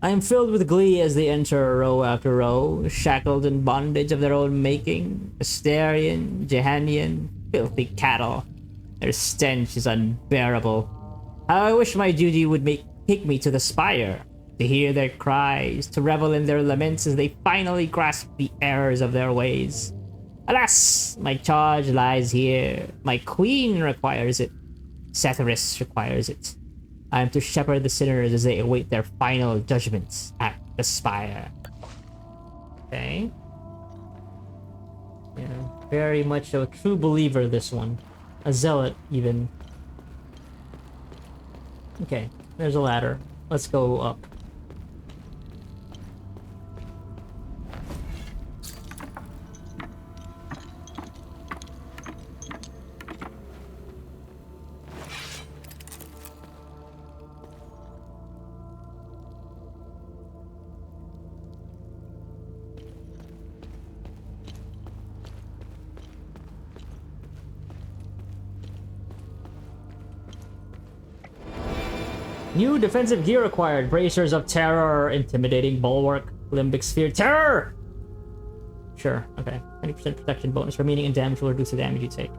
I am filled with glee as they enter row after row, shackled in bondage of their own making. Asterian, Jehanian, filthy cattle. Their stench is unbearable. How I wish my duty would take me to the spire, to hear their cries, to revel in their laments as they finally grasp the errors of their ways. Alas, my charge lies here. My queen requires it. Setharis requires it. I am to shepherd the sinners as they await their final judgments at the spire. Okay. Yeah, very much a true believer, this one. A zealot, even. Okay, there's a ladder. Let's go up. New defensive gear acquired. Bracers of terror. Intimidating bulwark. Limbic sphere. Terror! Sure, okay. 20% protection bonus. Remaining in damage will reduce the damage you take.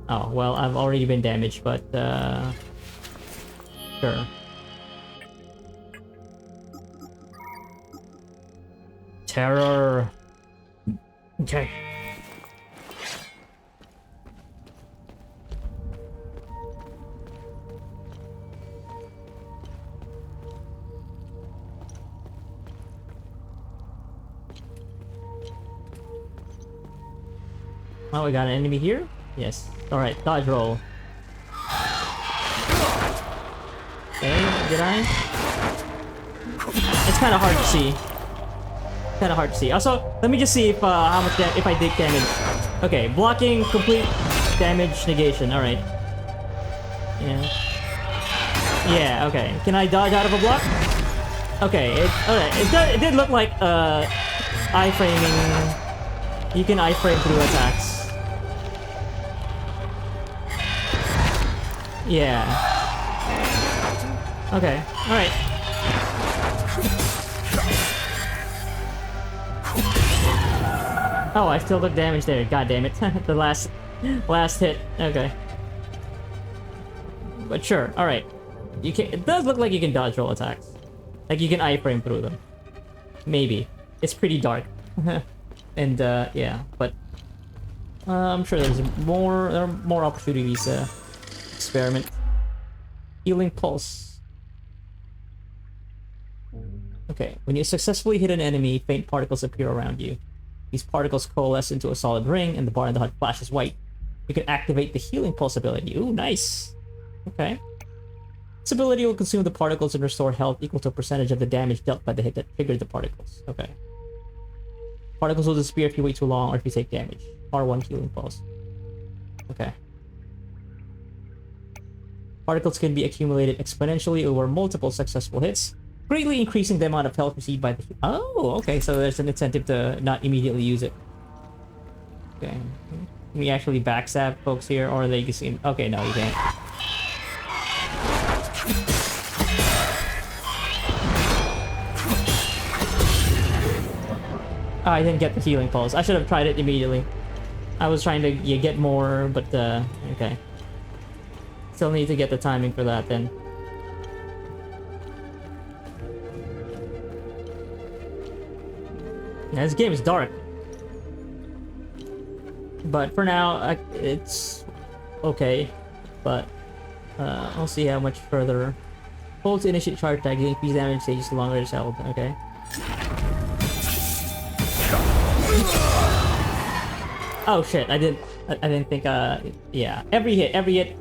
Oh, well, I've already been damaged, but, sure. Terror. Okay. Oh, we got an enemy here? Yes. Alright, dodge roll. Okay, did I? It's kind of hard to see. Kind of hard to see. Also, let me just see if how much if I take damage. Okay, blocking, complete damage negation. All right. Yeah. Yeah. Okay. Can I dodge out of a block? Okay. It did look like iframing. You can iframe through attacks. Yeah. Okay. All right. Oh, I still took damage there. God damn it. The last hit. Okay. But sure. All right. You can. It does look like you can dodge roll attacks. Like you can iframe through them. Maybe. It's pretty dark. And yeah, but I'm sure there are more opportunities to experiment. Healing pulse. Okay. When you successfully hit an enemy, faint particles appear around you. These particles coalesce into a solid ring, and the bar in the HUD flashes white. You can activate the healing pulse ability. Ooh, nice. Okay. This ability will consume the particles and restore health equal to a percentage of the damage dealt by the hit that triggered the particles. Okay. Particles will disappear if you wait too long or if you take damage. R1 healing pulse. Okay. Particles can be accumulated exponentially over multiple successful hits, greatly increasing the amount of health received by the... Oh, okay, so there's an incentive to not immediately use it. Okay. Can we actually backstab folks here, or are they just... Okay, no, you can't. Oh, I didn't get the healing pulse. I should have tried it immediately. I was trying to get more, but okay. Still need to get the timing for that then. Yeah, this game is dark. But for now, it's okay. But I'll see how much further. Hold to initiate charge attack, increase damage stages the longer it's held. Okay. Oh shit! I didn't think. Yeah. Every hit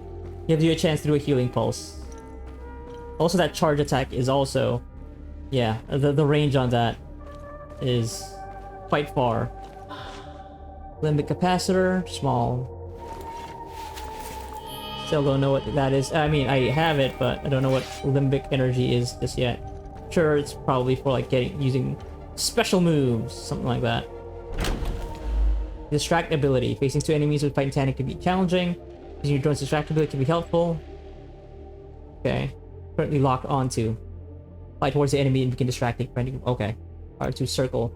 gives you a chance to do a healing pulse. Also, that charge attack is also, yeah. The range on that is quite far. Limbic capacitor, small. Still don't know what that is. I mean, I have it, but I don't know what limbic energy is just yet. Sure, it's probably for like using special moves, something like that. Distract ability. Facing two enemies with Titan Tannic can be challenging. Using your drone's distract ability can be helpful. Okay. Currently locked onto. Fly towards the enemy and begin distracting. Okay. R2 circle.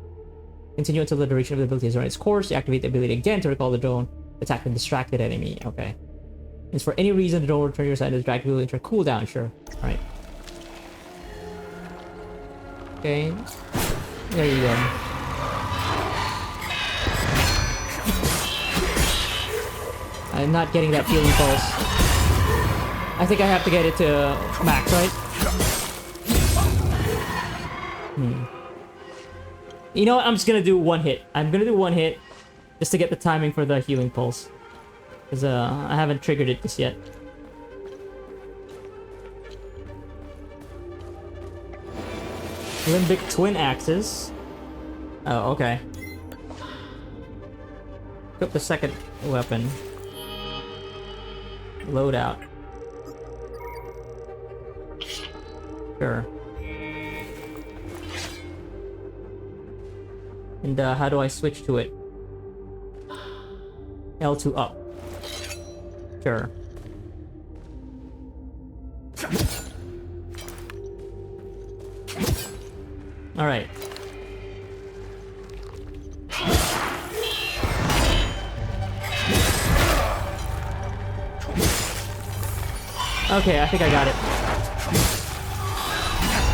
Continue until the duration of the ability has run its course. You activate the ability again to recall the drone. Attack the distracted enemy. Okay. And for any reason, the drone will return your side of the distract ability into a cooldown. Sure. Alright. Okay. There you go. I'm not getting that healing pulse. I think I have to get it to max, right? You know what? I'm just gonna do one hit. I'm gonna do one hit just to get the timing for the healing pulse. Because I haven't triggered it just yet. Limbic twin axes. Oh, okay. Equip the second weapon. Loadout. Sure. And how do I switch to it? L2 up. Sure. Alright. Okay, I think I got it.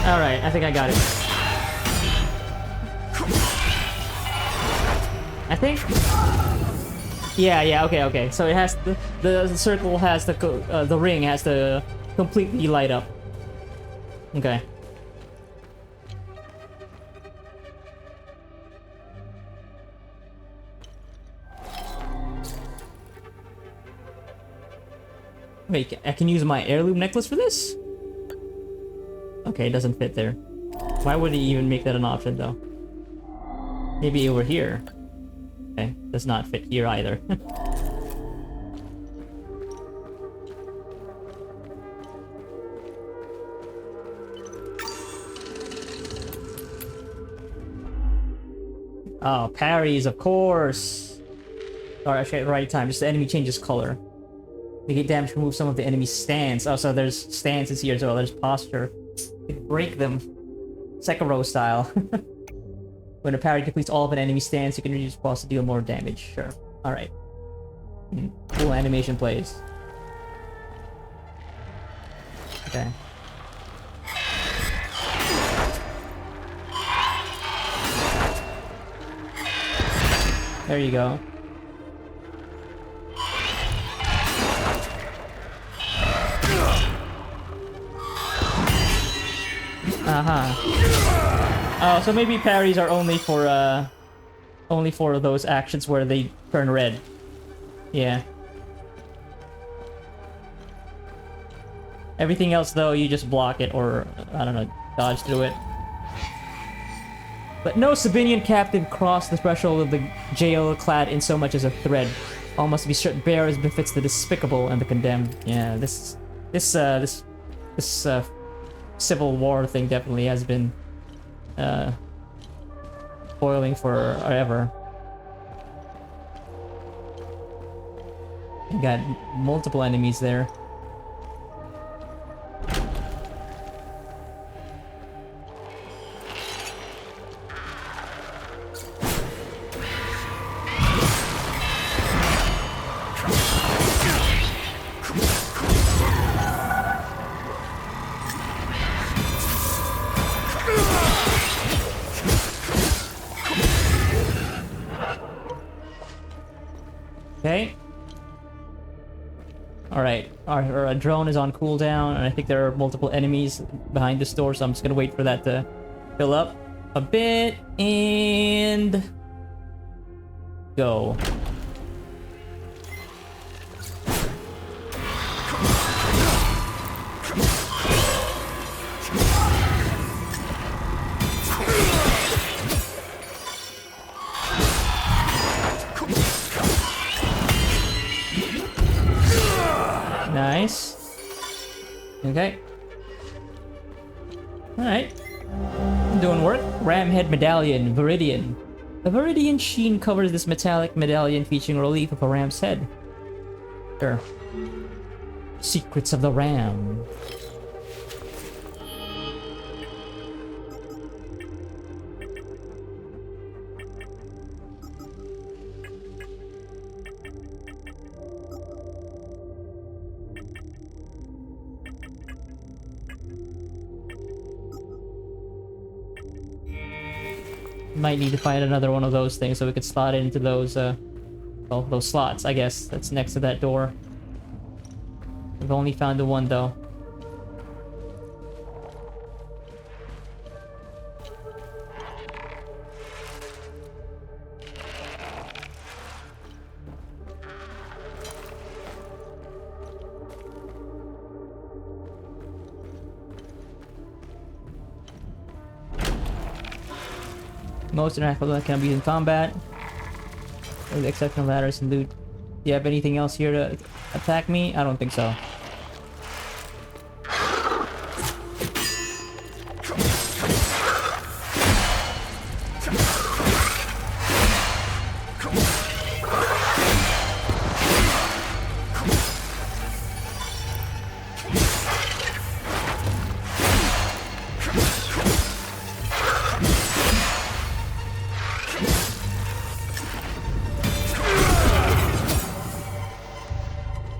Alright, I think I got it. I think? Yeah, okay. So it has the circle has the ring has to completely light up. Okay. Wait, I can use my heirloom necklace for this? Okay, it doesn't fit there. Why would he even make that an option, though? Maybe over here. Okay, does not fit here either. Oh, parries, of course! Alright, actually at the right time, just the enemy changes color. Negate damage, remove some of the enemy's stance. Oh, so there's stances here as well, there's posture. You can break them. Sekiro style. When a parry completes all of an enemy stance, you can reduce boss to deal more damage. Sure. Alright. Cool animation plays. Okay. There you go. Oh, so maybe parries are only for those actions where they turn red. Yeah. Everything else, though, you just block it or, I don't know, dodge through it. But no Sabinian captive crossed the threshold of the jail clad in so much as a thread. All must be stripped bare as befits the despicable and the condemned. Yeah, this Civil War thing definitely has been boiling forever. You got multiple enemies there. Okay. Alright, our drone is on cooldown, and I think there are multiple enemies behind this door, so I'm just gonna wait for that to fill up a bit, and... go. Nice. Okay. Alright. Doing work. Ramhead Medallion, Viridian. A Viridian sheen covers this metallic medallion featuring a relief of a ram's head. Sure. Secrets of the Ram. Might need to find another one of those things so we could slot it into those, well, those slots, I guess. That's next to that door. We've only found the one, though. Most interactive can be in combat. With the exception of ladders and loot. Do you have anything else here to attack me? I don't think so.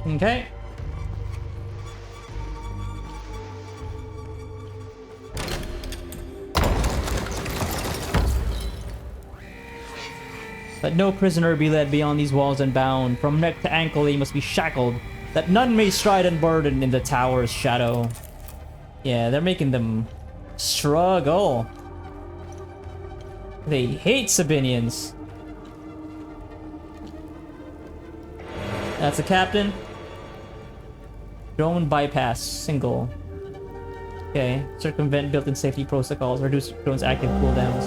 Okay. Let no prisoner be led beyond these walls unbound. From neck to ankle he must be shackled, that none may stride unburdened in the tower's shadow. Yeah, they're making them struggle. They hate Sabinians. That's the captain. Drone bypass, single. Okay, circumvent built-in safety protocols, reduce drone's active cooldowns.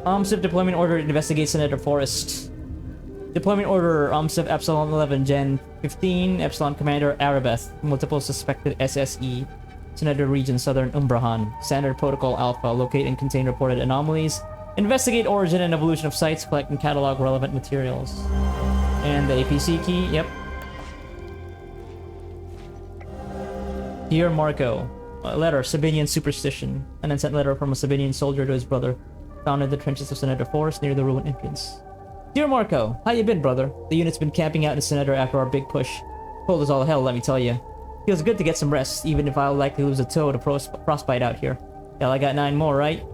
OMSIF deployment order, investigate Senator Forest. Deployment order, OMSIF Epsilon 11 Gen 15, Epsilon Commander Arabeth, multiple suspected SSE, Senator Region Southern Umbrahan. Standard Protocol Alpha, locate and contain reported anomalies. Investigate origin and evolution of sites, collect and catalog relevant materials. And the APC key, yep. Dear Marco, a letter, Sabinian superstition. An unsent letter from a Sabinian soldier to his brother, found in the trenches of Senator Forest near the ruined entrance. Dear Marco, how you been, brother? The unit's been camping out in Senator after our big push. Cold as all hell, let me tell you. Feels good to get some rest, even if I'll likely lose a toe to frostbite out here. Hell, I got 9 more, right?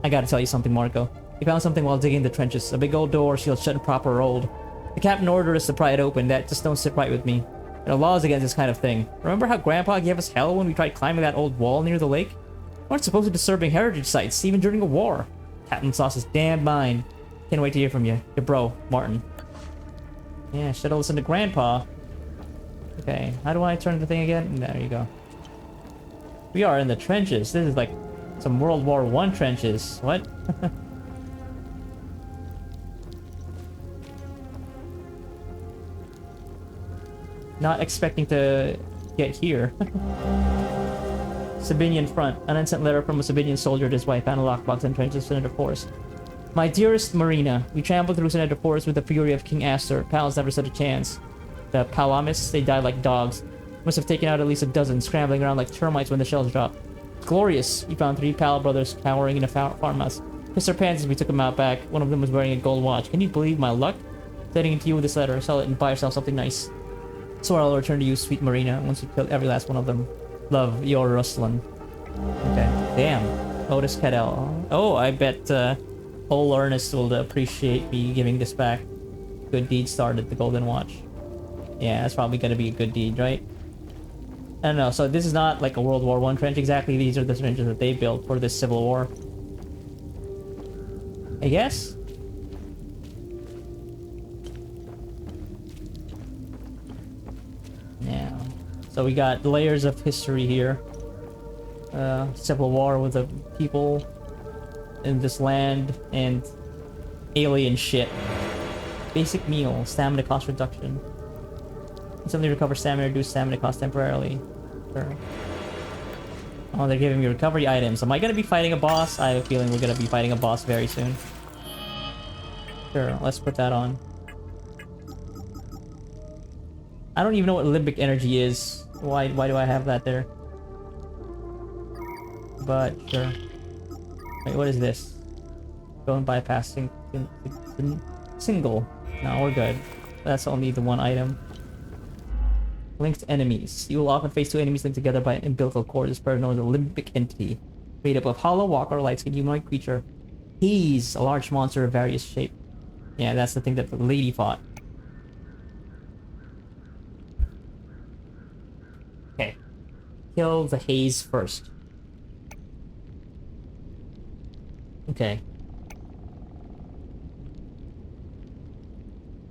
I gotta tell you something, Marco. We found something while digging the trenches. A big old door, sealed shut and proper rolled. The captain ordered us to pry it open. That just don't sit right with me. There are laws against this kind of thing. Remember how Grandpa gave us hell when we tried climbing that old wall near the lake? We weren't supposed to be disturbing heritage sites, even during a war. Captain lost his damn mind. Can't wait to hear from you. Your bro, Martin. Yeah, should've listened to Grandpa. Okay, how do I turn the thing again? There you go. We are in the trenches. This is like some World War I trenches. What? Not expecting to get here. Sabinian front. An unsent letter from a Sabinian soldier to his wife. Found a lockbox in trenches of Senator Forest. My dearest Marina, we trampled through Senator Forest with the fury of King Astor. Pals never stood a chance. The Palamis, they died like dogs. Must have taken out at least a dozen, scrambling around like termites when the shells dropped. Glorious! We found 3 Pal brothers cowering in a farmhouse. Pissed our pants as we took them out back. One of them was wearing a gold watch. Can you believe my luck? Sending it to you with this letter. Sell it and buy yourself something nice. So I'll return to you, sweet Marina, once you kill every last one of them. Love, your Ruslan. Okay. Damn. Otis Cadell. Oh, I bet old Ernest will appreciate me giving this back. Good deed started, the Golden Watch. Yeah, that's probably gonna be a good deed, right? I don't know, so this is not like a World War I trench exactly. These are the trenches that they built for this Civil War. I guess? Yeah. So we got layers of history here. Civil War with the people in this land and alien shit. Basic meal, stamina cost reduction. Instantly recover stamina, reduce stamina cost temporarily. Sure. Oh, they're giving me recovery items. Am I gonna be fighting a boss? I have a feeling we're gonna be fighting a boss very soon. Sure, let's put that on. I don't even know what limbic energy is. Why do I have that there? But sure. Wait, what is this? Going bypassing single. No, we're good. That's only the one item. Linked enemies. You will often face 2 enemies linked together by an umbilical cord. This person known as a limbic entity. Made up of hollow walker, light-skinned humanoid creature. He's a large monster of various shape. Yeah, that's the thing that the lady fought. Okay. Kill the haze first. Okay.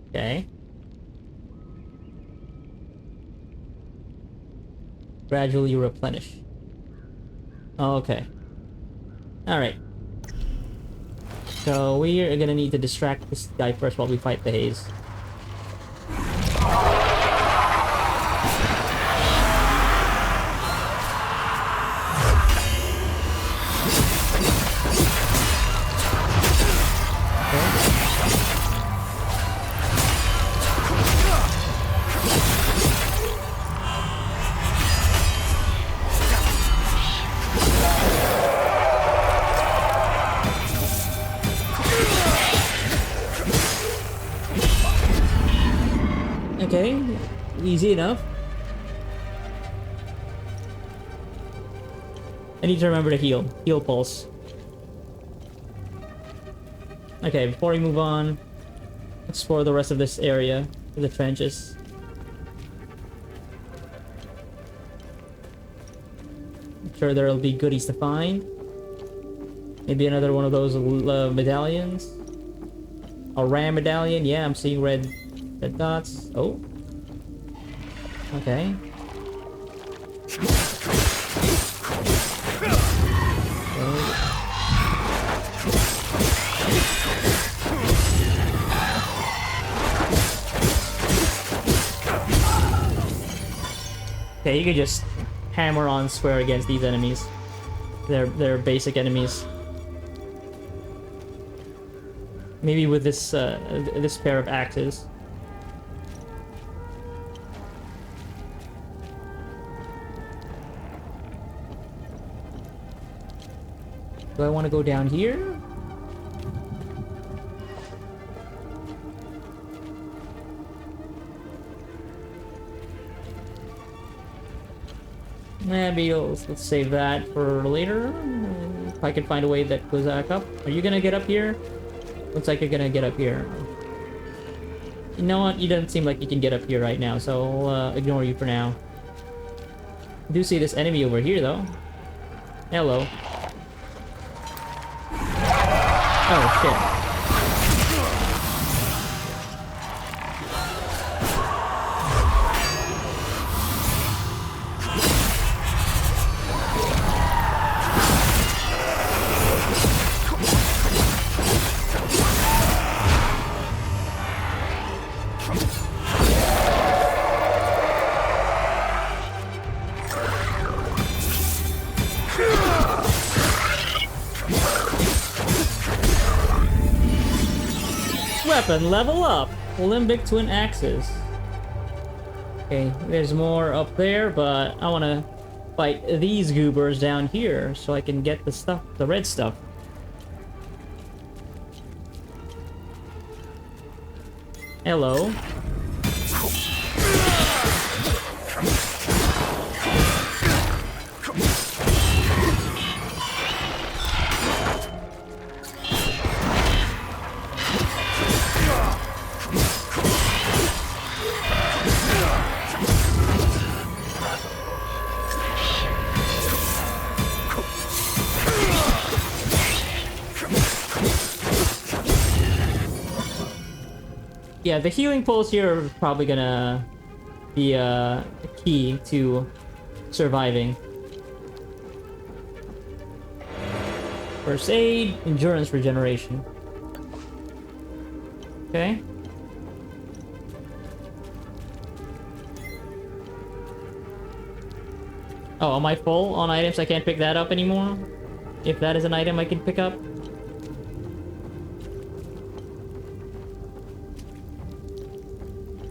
Okay. Gradually replenish. Oh, okay. Alright. So we are gonna need to distract this guy first while we fight the haze. Okay, easy enough. I need to remember to heal. Heal pulse. Okay, before we move on, explore the rest of this area, the trenches. I'm sure there'll be goodies to find. Maybe another one of those medallions. A ram medallion. Yeah, I'm seeing red dots. Oh. Okay. Okay, you could just hammer on square against these enemies. They're basic enemies. Maybe with this this pair of axes. Do I want to go down here? Maybe let's save that for later. If I can find a way that goes back up. Are you gonna get up here? Looks like you're gonna get up here. You know what? You don't seem like you can get up here right now, so I'll ignore you for now. I do see this enemy over here, though. Hello. Oh, shit. Weapon level up! Limbic twin axes. Okay, there's more up there, but I want to fight these goobers down here so I can get the stuff, the red stuff. Hello. Yeah, the healing poles here are probably gonna be a key to surviving. First aid, endurance regeneration. Okay. Oh, am I full on items? I can't pick that up anymore? If that is an item I can pick up?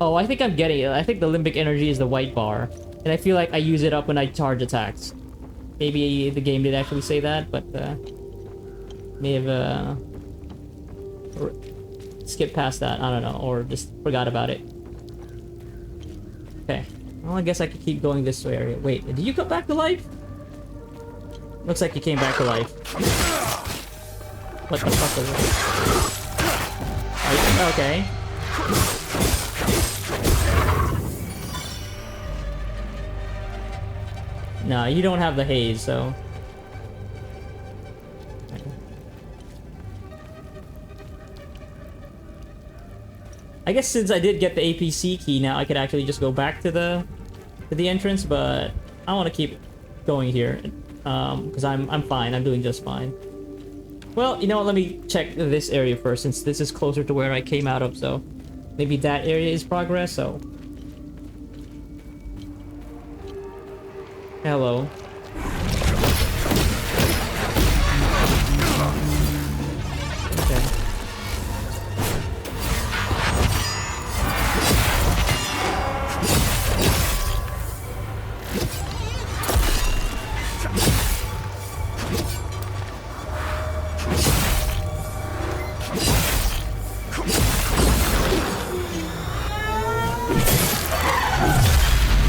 Oh, I think I'm getting it. I think the limbic energy is the white bar. And I feel like I use it up when I charge attacks. Maybe the game did actually say that, but may have skipped past that. I don't know, or just forgot about it. Okay. Well, I guess I could keep going this way. Wait, did you come back to life? Looks like you came back to life. What the fuck was it? Okay. No, you don't have the haze, so... I guess since I did get the APC key now, I could actually just go back to the entrance, but I want to keep going here. Because I'm fine, I'm doing just fine. Well, you know what, let me check this area first, since this is closer to where I came out of, so... Maybe that area is progress, so... Hello. Okay.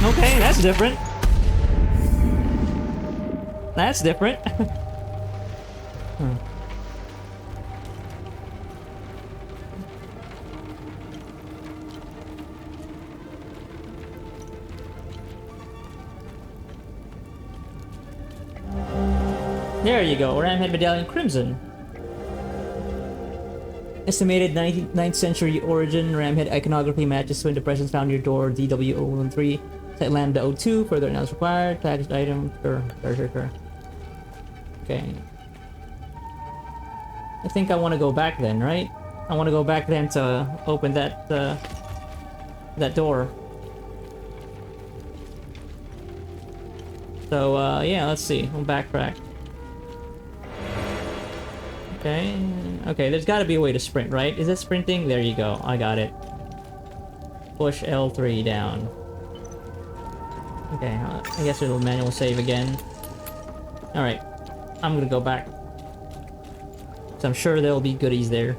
Okay, that's different. That's different. There you go, Ramhead Medallion Crimson. Estimated 9th century origin, Ramhead iconography matches twin depressions found near door DW013. Set lambda O2, further analysis required. Packaged item, sure. Okay. I think I want to go back then, right? I want to go back then to open that, that door. So, yeah, let's see. We'll backtrack. Okay. Okay, there's got to be a way to sprint, right? Is it sprinting? There you go. I got it. Push L3 down. Okay, I guess it'll manual save again. Alright. I'm gonna go back. So I'm sure there'll be goodies there.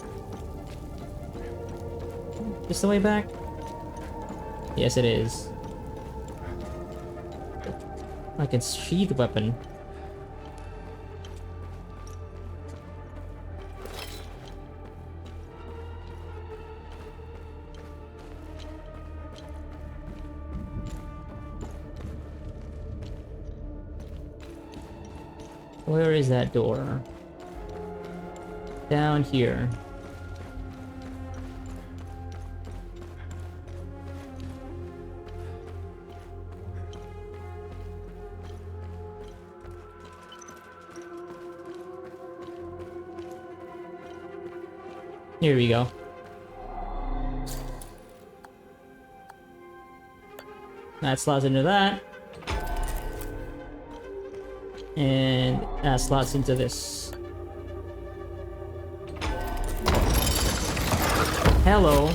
This the way back? Yes, it is. I can sheath weapon. Where is that door? Down here. Here we go. That slots into that. And that slots into this. Hello.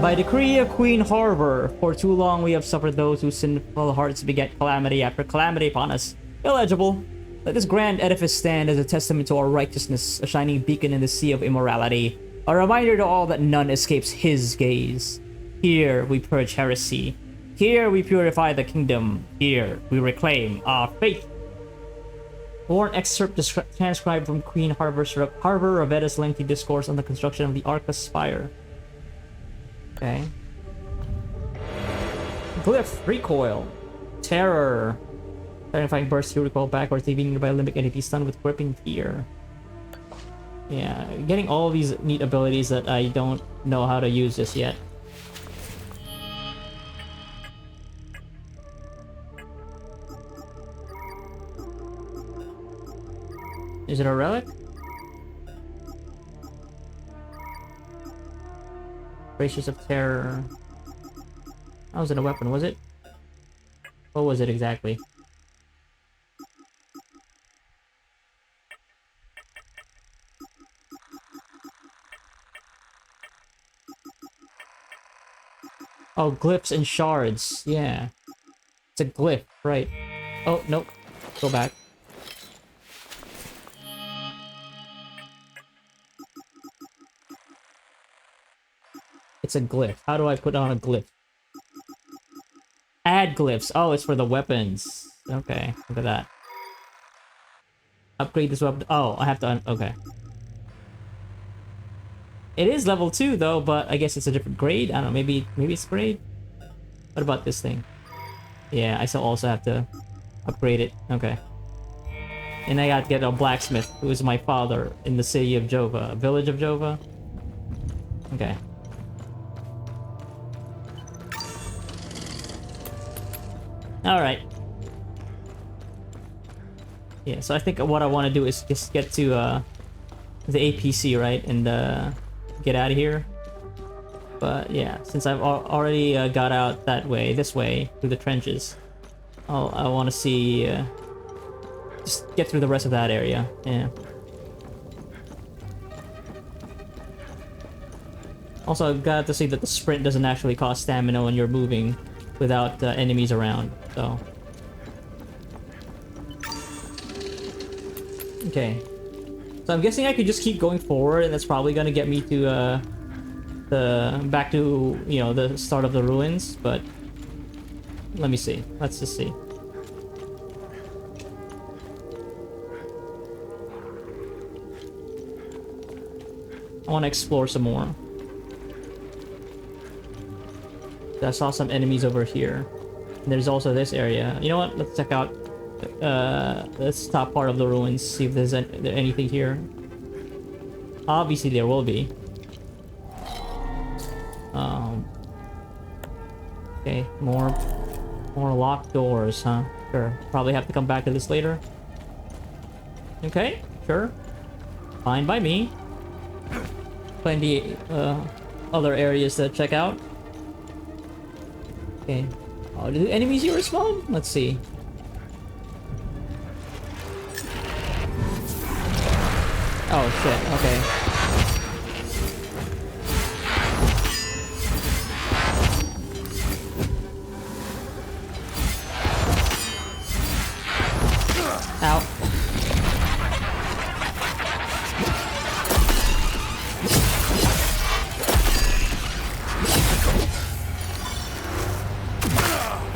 By decree of Queen Harbor, for too long we have suffered those whose sinful hearts beget calamity after calamity upon us. Illegible. Let this grand edifice stand as a testament to our righteousness, a shining beacon in the sea of immorality, a reminder to all that none escapes his gaze. Here we purge heresy. Here we purify the kingdom. Here we reclaim our faith. War excerpt transcribed from Queen Harbor Ravetta's lengthy discourse on the construction of the Arcus Spire. Okay. Glyph, recoil, terror. Terrifying burst, you recoil backwards, leaving nearby limbic entity stunned with gripping fear. Yeah, getting all these neat abilities that I don't know how to use just yet. Is it a relic? Gracious of Terror. That wasn't a weapon, was it? What was it exactly? Oh, glyphs and shards. Yeah. It's a glyph, right. Oh, nope. Go back. It's a glyph. How do I put on a glyph? Add glyphs. Oh, it's for the weapons. Okay, look at that. Upgrade this weapon. Oh, I have to... okay. It is level 2 though, but I guess it's a different grade. I don't know, maybe it's grade? What about this thing? Yeah, I still also have to upgrade it. Okay. And I gotta get a blacksmith, who is my father in the city of Jova. Village of Jova? Okay. Alright. Yeah, so I think what I want to do is just get to the APC, right? And get out of here. But yeah, since I've already got out that way, this way, through the trenches, I want to see... just get through the rest of that area. Yeah. Also, I've got to see that the sprint doesn't actually cost stamina when you're moving without enemies around, so... Okay. So I'm guessing I could just keep going forward, and that's probably gonna get me to, back to, you know, the start of the ruins, but... Let me see. Let's just see. I want to explore some more. I saw some enemies over here. And there's also this area. You know what? Let's check out this top part of the ruins. See if there's anything here. Obviously, there will be. Okay, more locked doors, huh? Sure. Probably have to come back to this later. Okay, sure. Fine by me. Plenty other areas to check out. Okay. Oh, do enemies here respawn? Let's see. Oh shit, okay. Ow.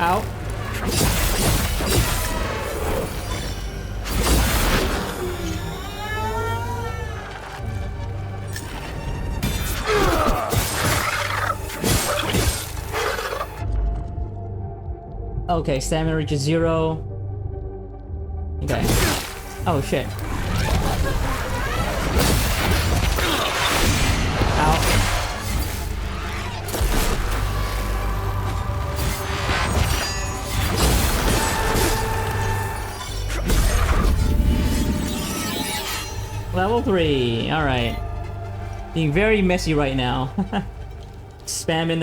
Ow. Okay, stamina reaches 0. Okay. Oh shit. Ow. Level 3. Alright. Being very messy right now. Spamming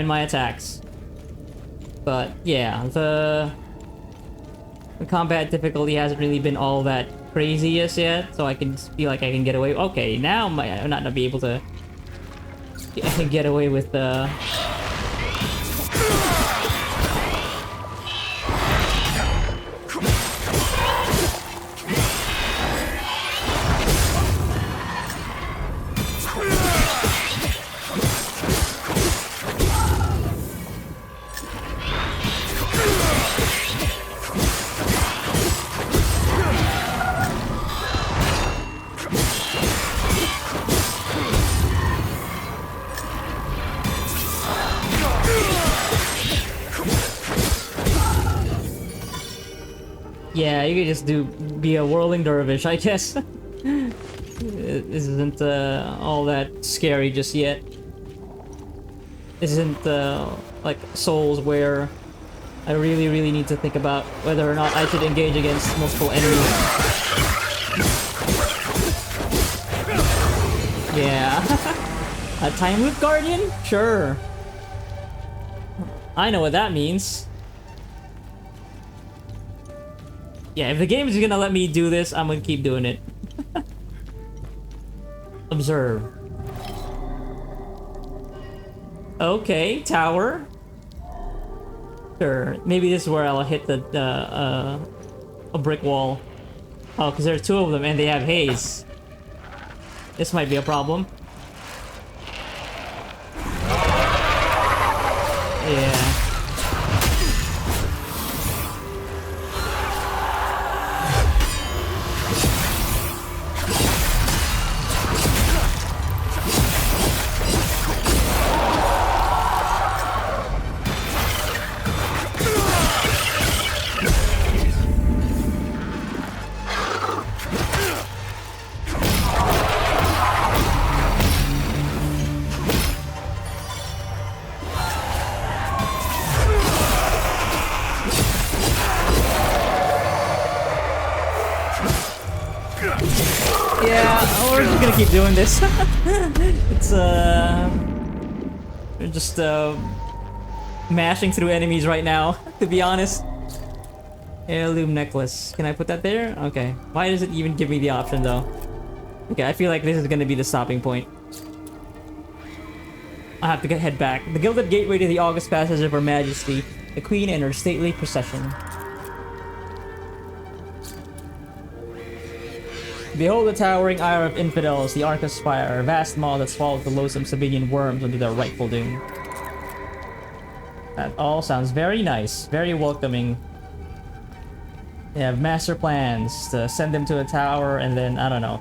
my attacks. But yeah, the combat difficulty hasn't really been all that crazy as yet, so I can feel like I can get away. Okay, now I'm not gonna be able to get away with the. Yeah, you could just be a whirling dervish, I guess. This isn't all that scary just yet. This isn't like Souls where I really need to think about whether or not I should engage against multiple enemies. Yeah. A time loop guardian? Sure. I know what that means. Yeah, if the game is gonna let me do this, I'm gonna keep doing it. Observe. Okay, tower. Sure, maybe this is where I'll hit a brick wall. Oh, because there are 2 of them and they have haze. This might be a problem. Yeah. Yeah, we're just gonna keep doing this. It's we're just mashing through enemies right now, to be honest. Heirloom necklace. Can I put that there? Okay. Why does it even give me the option though? Okay, I feel like this is gonna be the stopping point. I have to head back. The gilded gateway to the August Passage of Her Majesty, the Queen and her stately procession. Behold the towering ire of infidels, the Arcus Spire, a vast maw that swallows the loathsome Sabinian worms into their rightful doom. That all sounds very nice, very welcoming. They have master plans to send them to a tower and then, I don't know,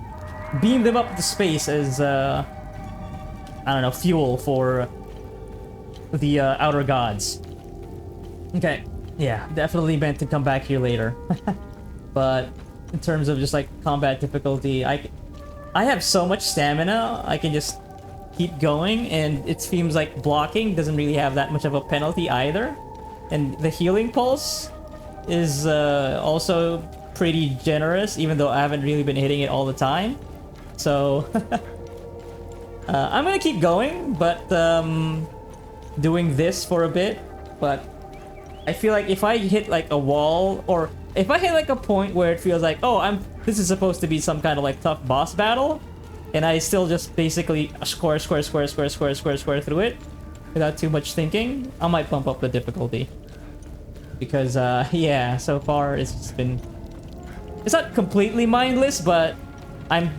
beam them up to space as I don't know, fuel for the outer gods. Okay, yeah, definitely meant to come back here later. But in terms of just like combat difficulty, I have so much stamina, I can just keep going, and it seems like blocking doesn't really have that much of a penalty either. And the healing pulse is also pretty generous, even though I haven't really been hitting it all the time. So I'm gonna keep going, but doing this for a bit. But I feel like if I hit like a wall, or if I hit like a point where it feels like, oh, this is supposed to be some kind of like tough boss battle, and I still just basically square through it without too much thinking, I might bump up the difficulty. Because yeah, so far it's not completely mindless, but I'm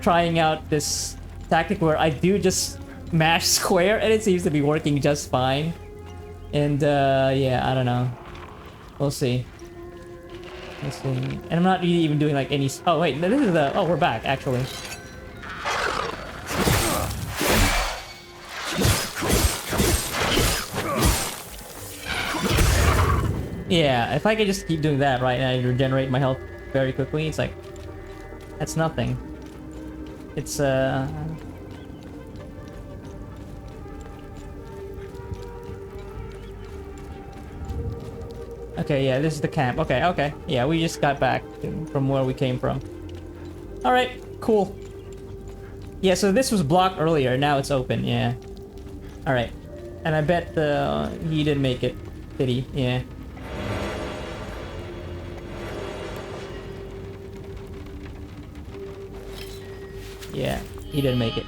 trying out this tactic where I do just mash square and it seems to be working just fine. And yeah, I don't know. We'll see. Let's see. And I'm not really even doing like any. Oh wait, this is the. Oh, we're back actually. Yeah, if I could just keep doing that, right, and I regenerate my health very quickly, it's like that's nothing. It's okay, yeah, this is the camp. Okay. Yeah, we just got back from where we came from. Alright, cool. Yeah, so this was blocked earlier, now it's open, yeah. Alright. And I bet he didn't make it, did he? Yeah. Yeah, he didn't make it.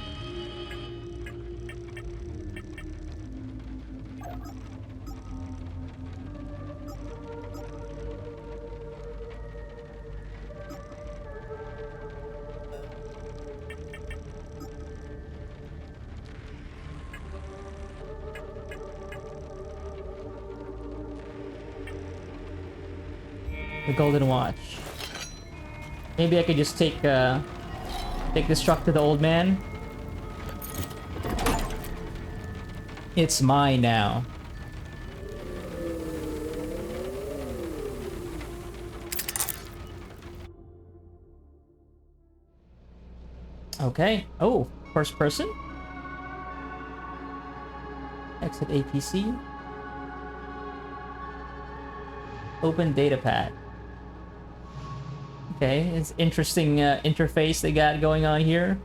The golden watch. Maybe I could just take this truck to the old man. It's mine now. Okay. Oh, first person? Exit APC. Open datapad. Okay, it's interesting interface they got going on here.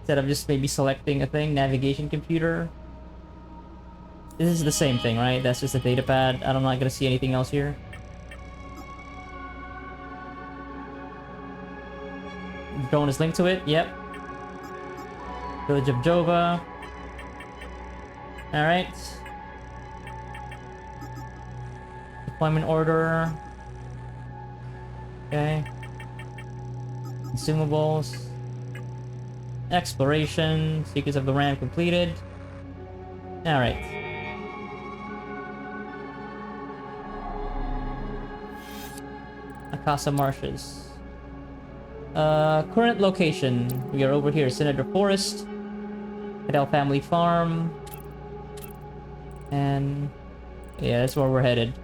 Instead of just maybe selecting a thing, navigation computer. This is the same thing, right? That's just a datapad. I'm not gonna see anything else here. Drone is linked to it, yep. Village of Jova. Alright. Deployment order. Okay. Consumables. Exploration. Secrets of the Ram completed. Alright. Akasa Marshes. Current location. We are over here. Senator Forest. Cadell Family Farm. And yeah, that's where we're headed.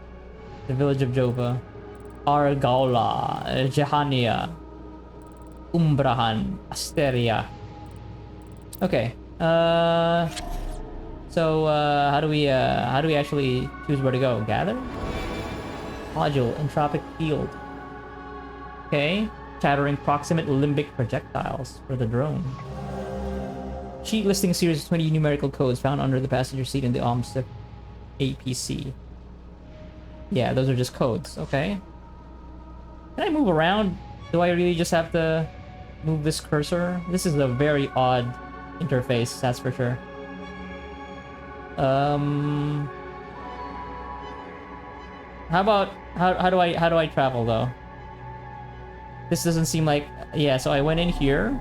The village of Jova. Argaula, Jahania, Umbrahan, Asteria. Okay. So how do we actually choose where to go? Gather? Module, entropic field. Okay. Chattering proximate limbic projectiles for the drone. Sheet listing a series of 20 numerical codes found under the passenger seat in the OMSIP APC. Yeah, those are just codes. Okay. Can I move around? Do I really just have to move this cursor? This is a very odd interface, that's for sure. How do I travel though? This doesn't seem like, yeah, so I went in here.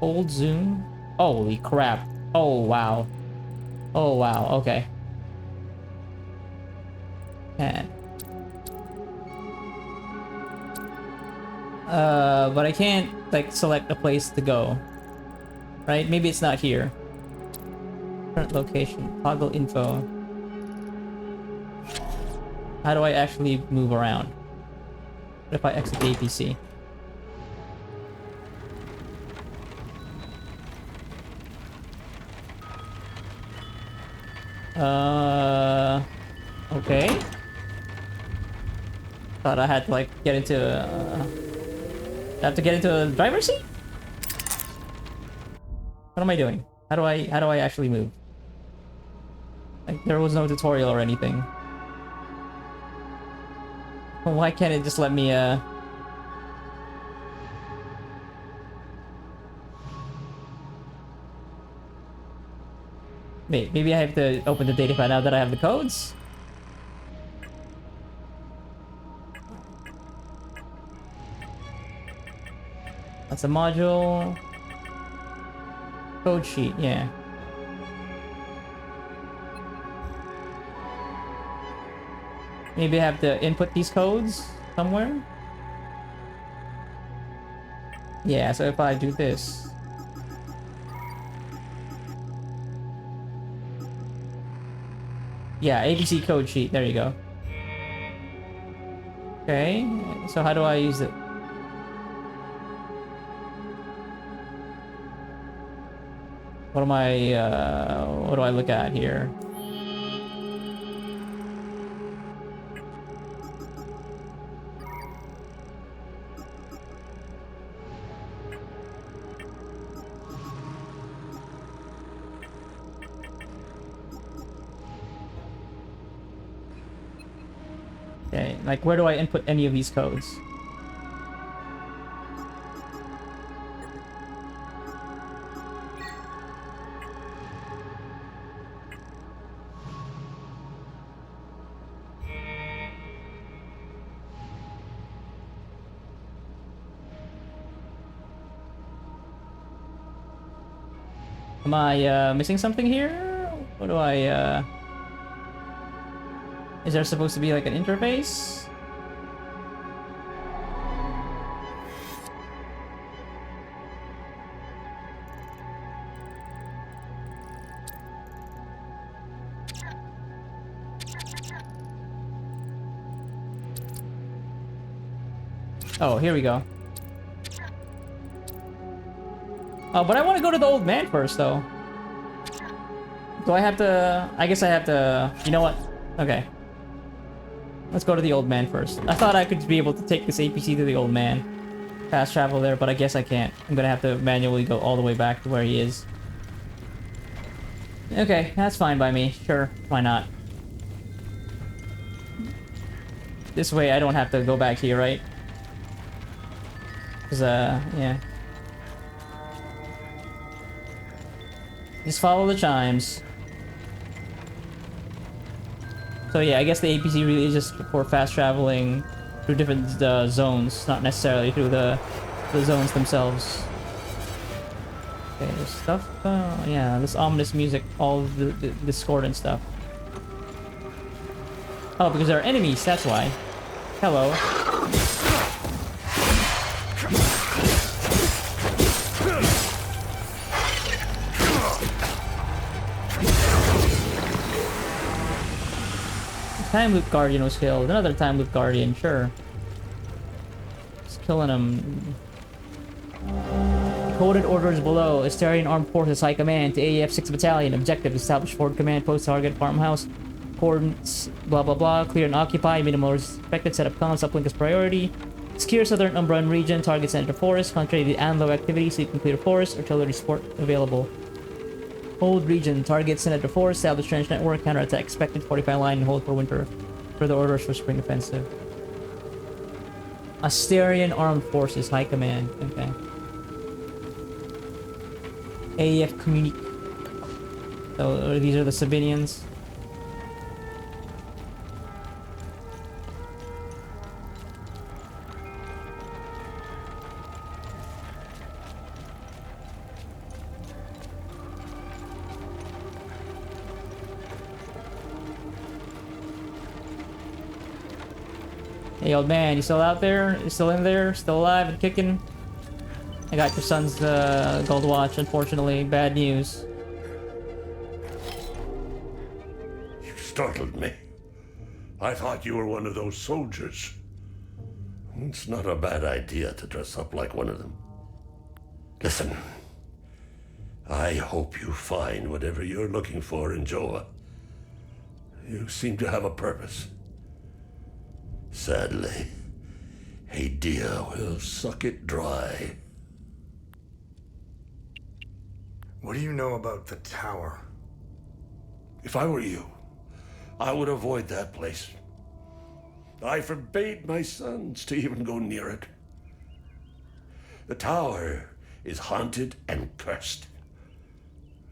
Hold zoom. Holy crap. Oh wow. Oh wow, okay. And but I can't like select a place to go. Right? Maybe it's not here. Current location. Toggle info. How do I actually move around? What if I exit the APC? Okay. Thought I had to like get into I have to get into the driver's seat? What am I doing? How do I actually move? Like there was no tutorial or anything. Why can't it just let me Wait, maybe I have to open the data file now that I have the codes? That's a module. Code sheet, yeah. Maybe I have to input these codes somewhere? Yeah, so if I do this. Yeah, ABC code sheet, there you go. Okay, so how do I use it? What what do I look at here? Okay, like where do I input any of these codes? Am I missing something here? What do I Is there supposed to be like an interface? Oh, here we go. Oh, but I want to go to the old man first, though. Do I have to... I guess I have to... You know what? Okay. Let's go to the old man first. I thought I could be able to take this APC to the old man. Fast travel there, but I guess I can't. I'm gonna have to manually go all the way back to where he is. Okay, that's fine by me. Sure, why not? This way I don't have to go back here, right? Cause, yeah. Just follow the chimes. So yeah, I guess the APC really is just for fast traveling through different zones, not necessarily through the zones themselves. Okay, there's stuff. Yeah, this ominous music, all the discordant stuff. Oh, because there are enemies, that's why. Hello. Time Loop Guardian was killed. Another Time Loop Guardian, sure. Just killing him. Coded orders below. Astarian Armed Forces High Command to AEF 6 Battalion. Objective: establish forward command post target farmhouse. Coordinates blah blah blah. Clear and occupy. Minimal respected. Set up comms. Uplink as priority. Secure southern Umbran region. Target Senator Forest. Contrary to the Anlo activity. So you can clear forest. Artillery support available. Hold region. Target Senator Forest. Establish trench network. Counterattack expected. 45 line and hold for winter. Further orders for spring offensive. Astarian Armed Forces High Command. Okay. AEF Communique. So these are the civilians. Hey, old man, you still out there? You still in there? Still alive and kicking? I got your son's gold watch, unfortunately. Bad news. You startled me. I thought you were one of those soldiers. It's not a bad idea to dress up like one of them. Listen, I hope you find whatever you're looking for in Joa. You seem to have a purpose. Sadly, Hadia will suck it dry. What do you know about the tower? If I were you, I would avoid that place. I forbade my sons to even go near it. The tower is haunted and cursed.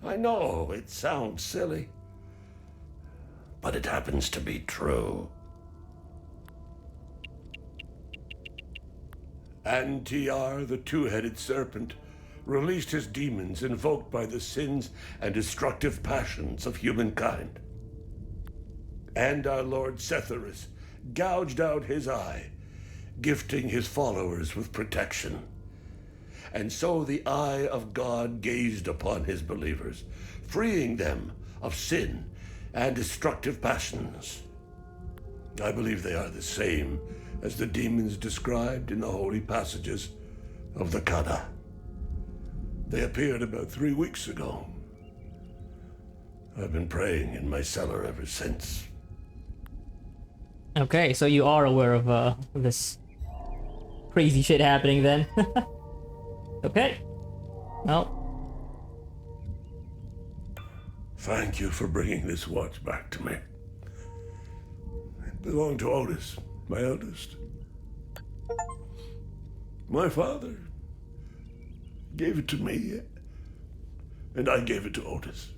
I know it sounds silly, but it happens to be true. Antiar, the two-headed serpent, released his demons invoked by the sins and destructive passions of humankind. And our Lord Setharus gouged out his eye, gifting his followers with protection. And so the eye of God gazed upon his believers, freeing them of sin and destructive passions. I believe they are the same as the demons described in the holy passages of the Kada. They appeared about 3 weeks ago. I've been praying in my cellar ever since. Okay, so you are aware of this crazy shit happening then. Okay. Well. Thank you for bringing this watch back to me. It belonged to Otis, my eldest. My father gave it to me, and I gave it to Otis.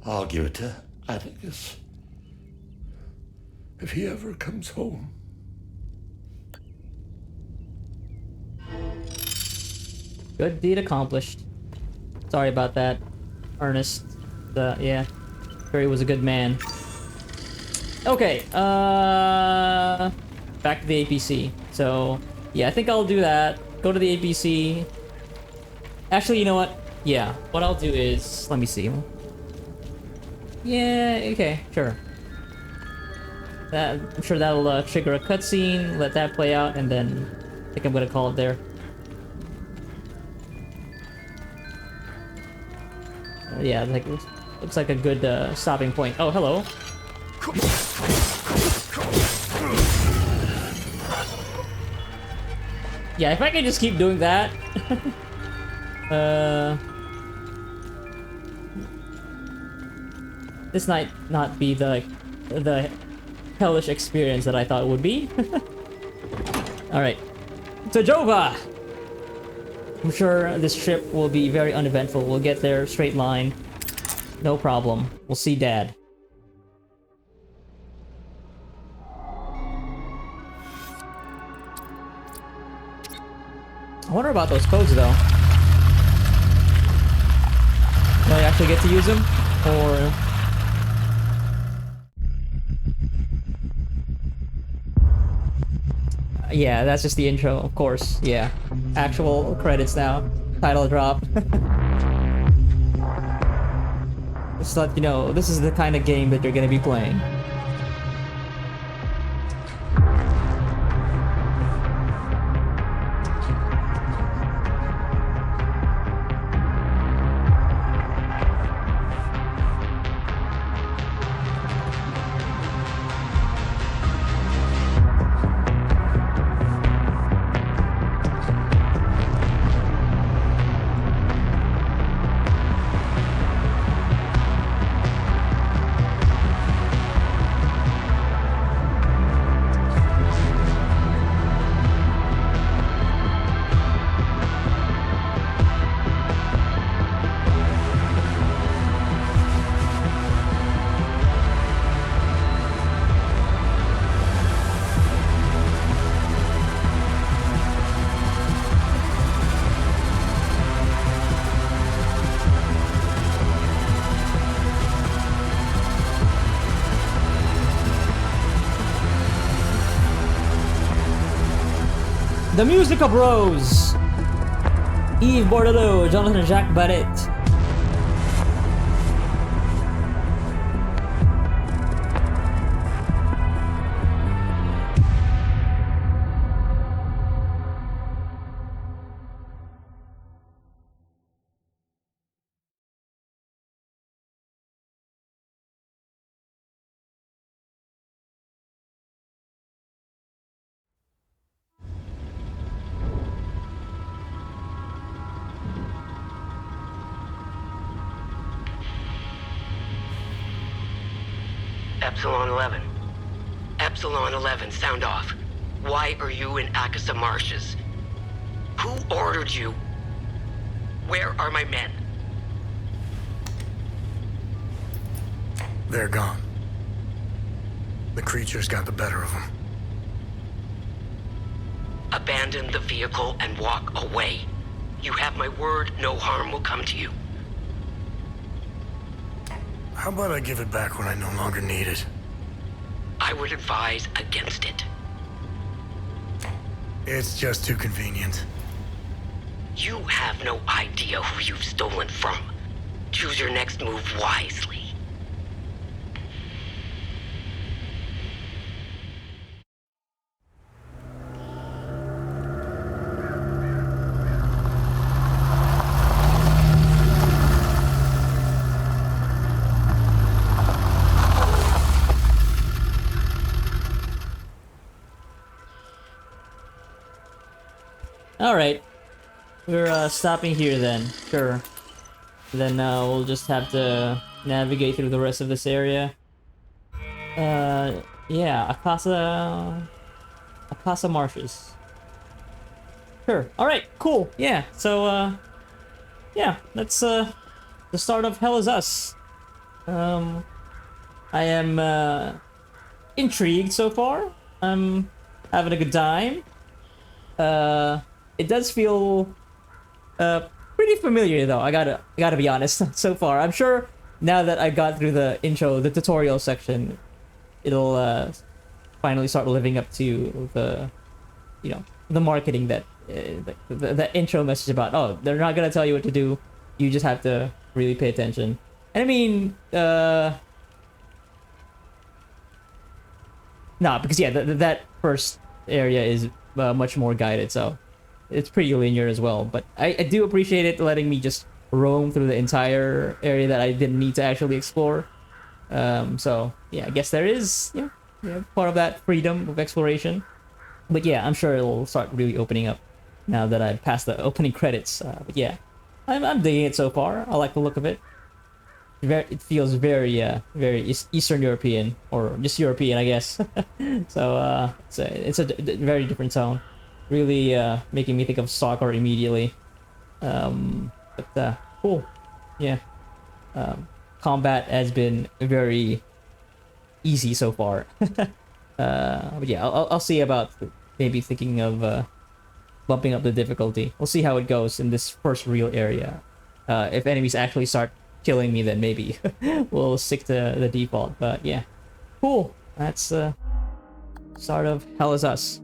I'll give it to Atticus if he ever comes home. Good deed accomplished. Sorry about that, Ernest. Yeah, Barry was a good man. Okay, back to the APC. So, yeah, I think I'll do that. Go to the APC. Actually, you know what? Yeah, what I'll do is, let me see. Yeah, okay, sure. I'm sure that'll trigger a cutscene, let that play out, and then I think I'm gonna call it there. Yeah, like looks like a good stopping point. Oh, hello. Yeah, if I can just keep doing that. This might not be the hellish experience that I thought it would be. All right, to Jova. I'm sure this trip will be very uneventful. We'll get there straight line. No problem. We'll see Dad. I wonder about those codes, though. Do I actually get to use them? Or... yeah, that's just the intro, of course. Yeah. Actual credits now. Title drop. Just to let you know, this is the kind of game that you're gonna be playing. The Musica Bros. Yves Bordelot, Jonathan Jacques Barrett. Epsilon 11. Epsilon 11, sound off. Why are you in Akasa Marshes? Who ordered you? Where are my men? They're gone. The creatures got the better of them. Abandon the vehicle and walk away. You have my word, no harm will come to you. How about I give it back when I no longer need it? I would advise against it. It's just too convenient. You have no idea who you've stolen from. Choose your next move wisely. Alright. We're stopping here then. Sure. Then we'll just have to navigate through the rest of this area. Yeah, Akasa Marshes. Sure. Alright, cool. Yeah, so, yeah, that's, the start of Hell Is Us. I am, intrigued so far. I'm having a good time. It does feel pretty familiar though. I gotta be honest. So far, I'm sure now that I got through the intro, the tutorial section, it'll finally start living up to the, you know, the marketing that the intro message about. Oh, they're not gonna tell you what to do. You just have to really pay attention. And I mean, nah, because yeah, that first area is much more guided, so it's pretty linear as well. But I do appreciate it letting me just roam through the entire area that I didn't need to actually explore. So yeah, I guess there is, you know, part of that freedom of exploration. But yeah, I'm sure it'll start really opening up now that I've passed the opening credits. But yeah, I'm digging it so far. I like the look of it. It feels very Eastern European, or just European, I guess. So it's a very different tone, really making me think of Stalker immediately. But cool, yeah. Combat has been very easy so far. But yeah, I'll see about maybe thinking of bumping up the difficulty. We'll see how it goes in this first real area. If enemies actually start killing me, then maybe we'll stick to the default. But yeah, cool. That's start of Hell Is Us.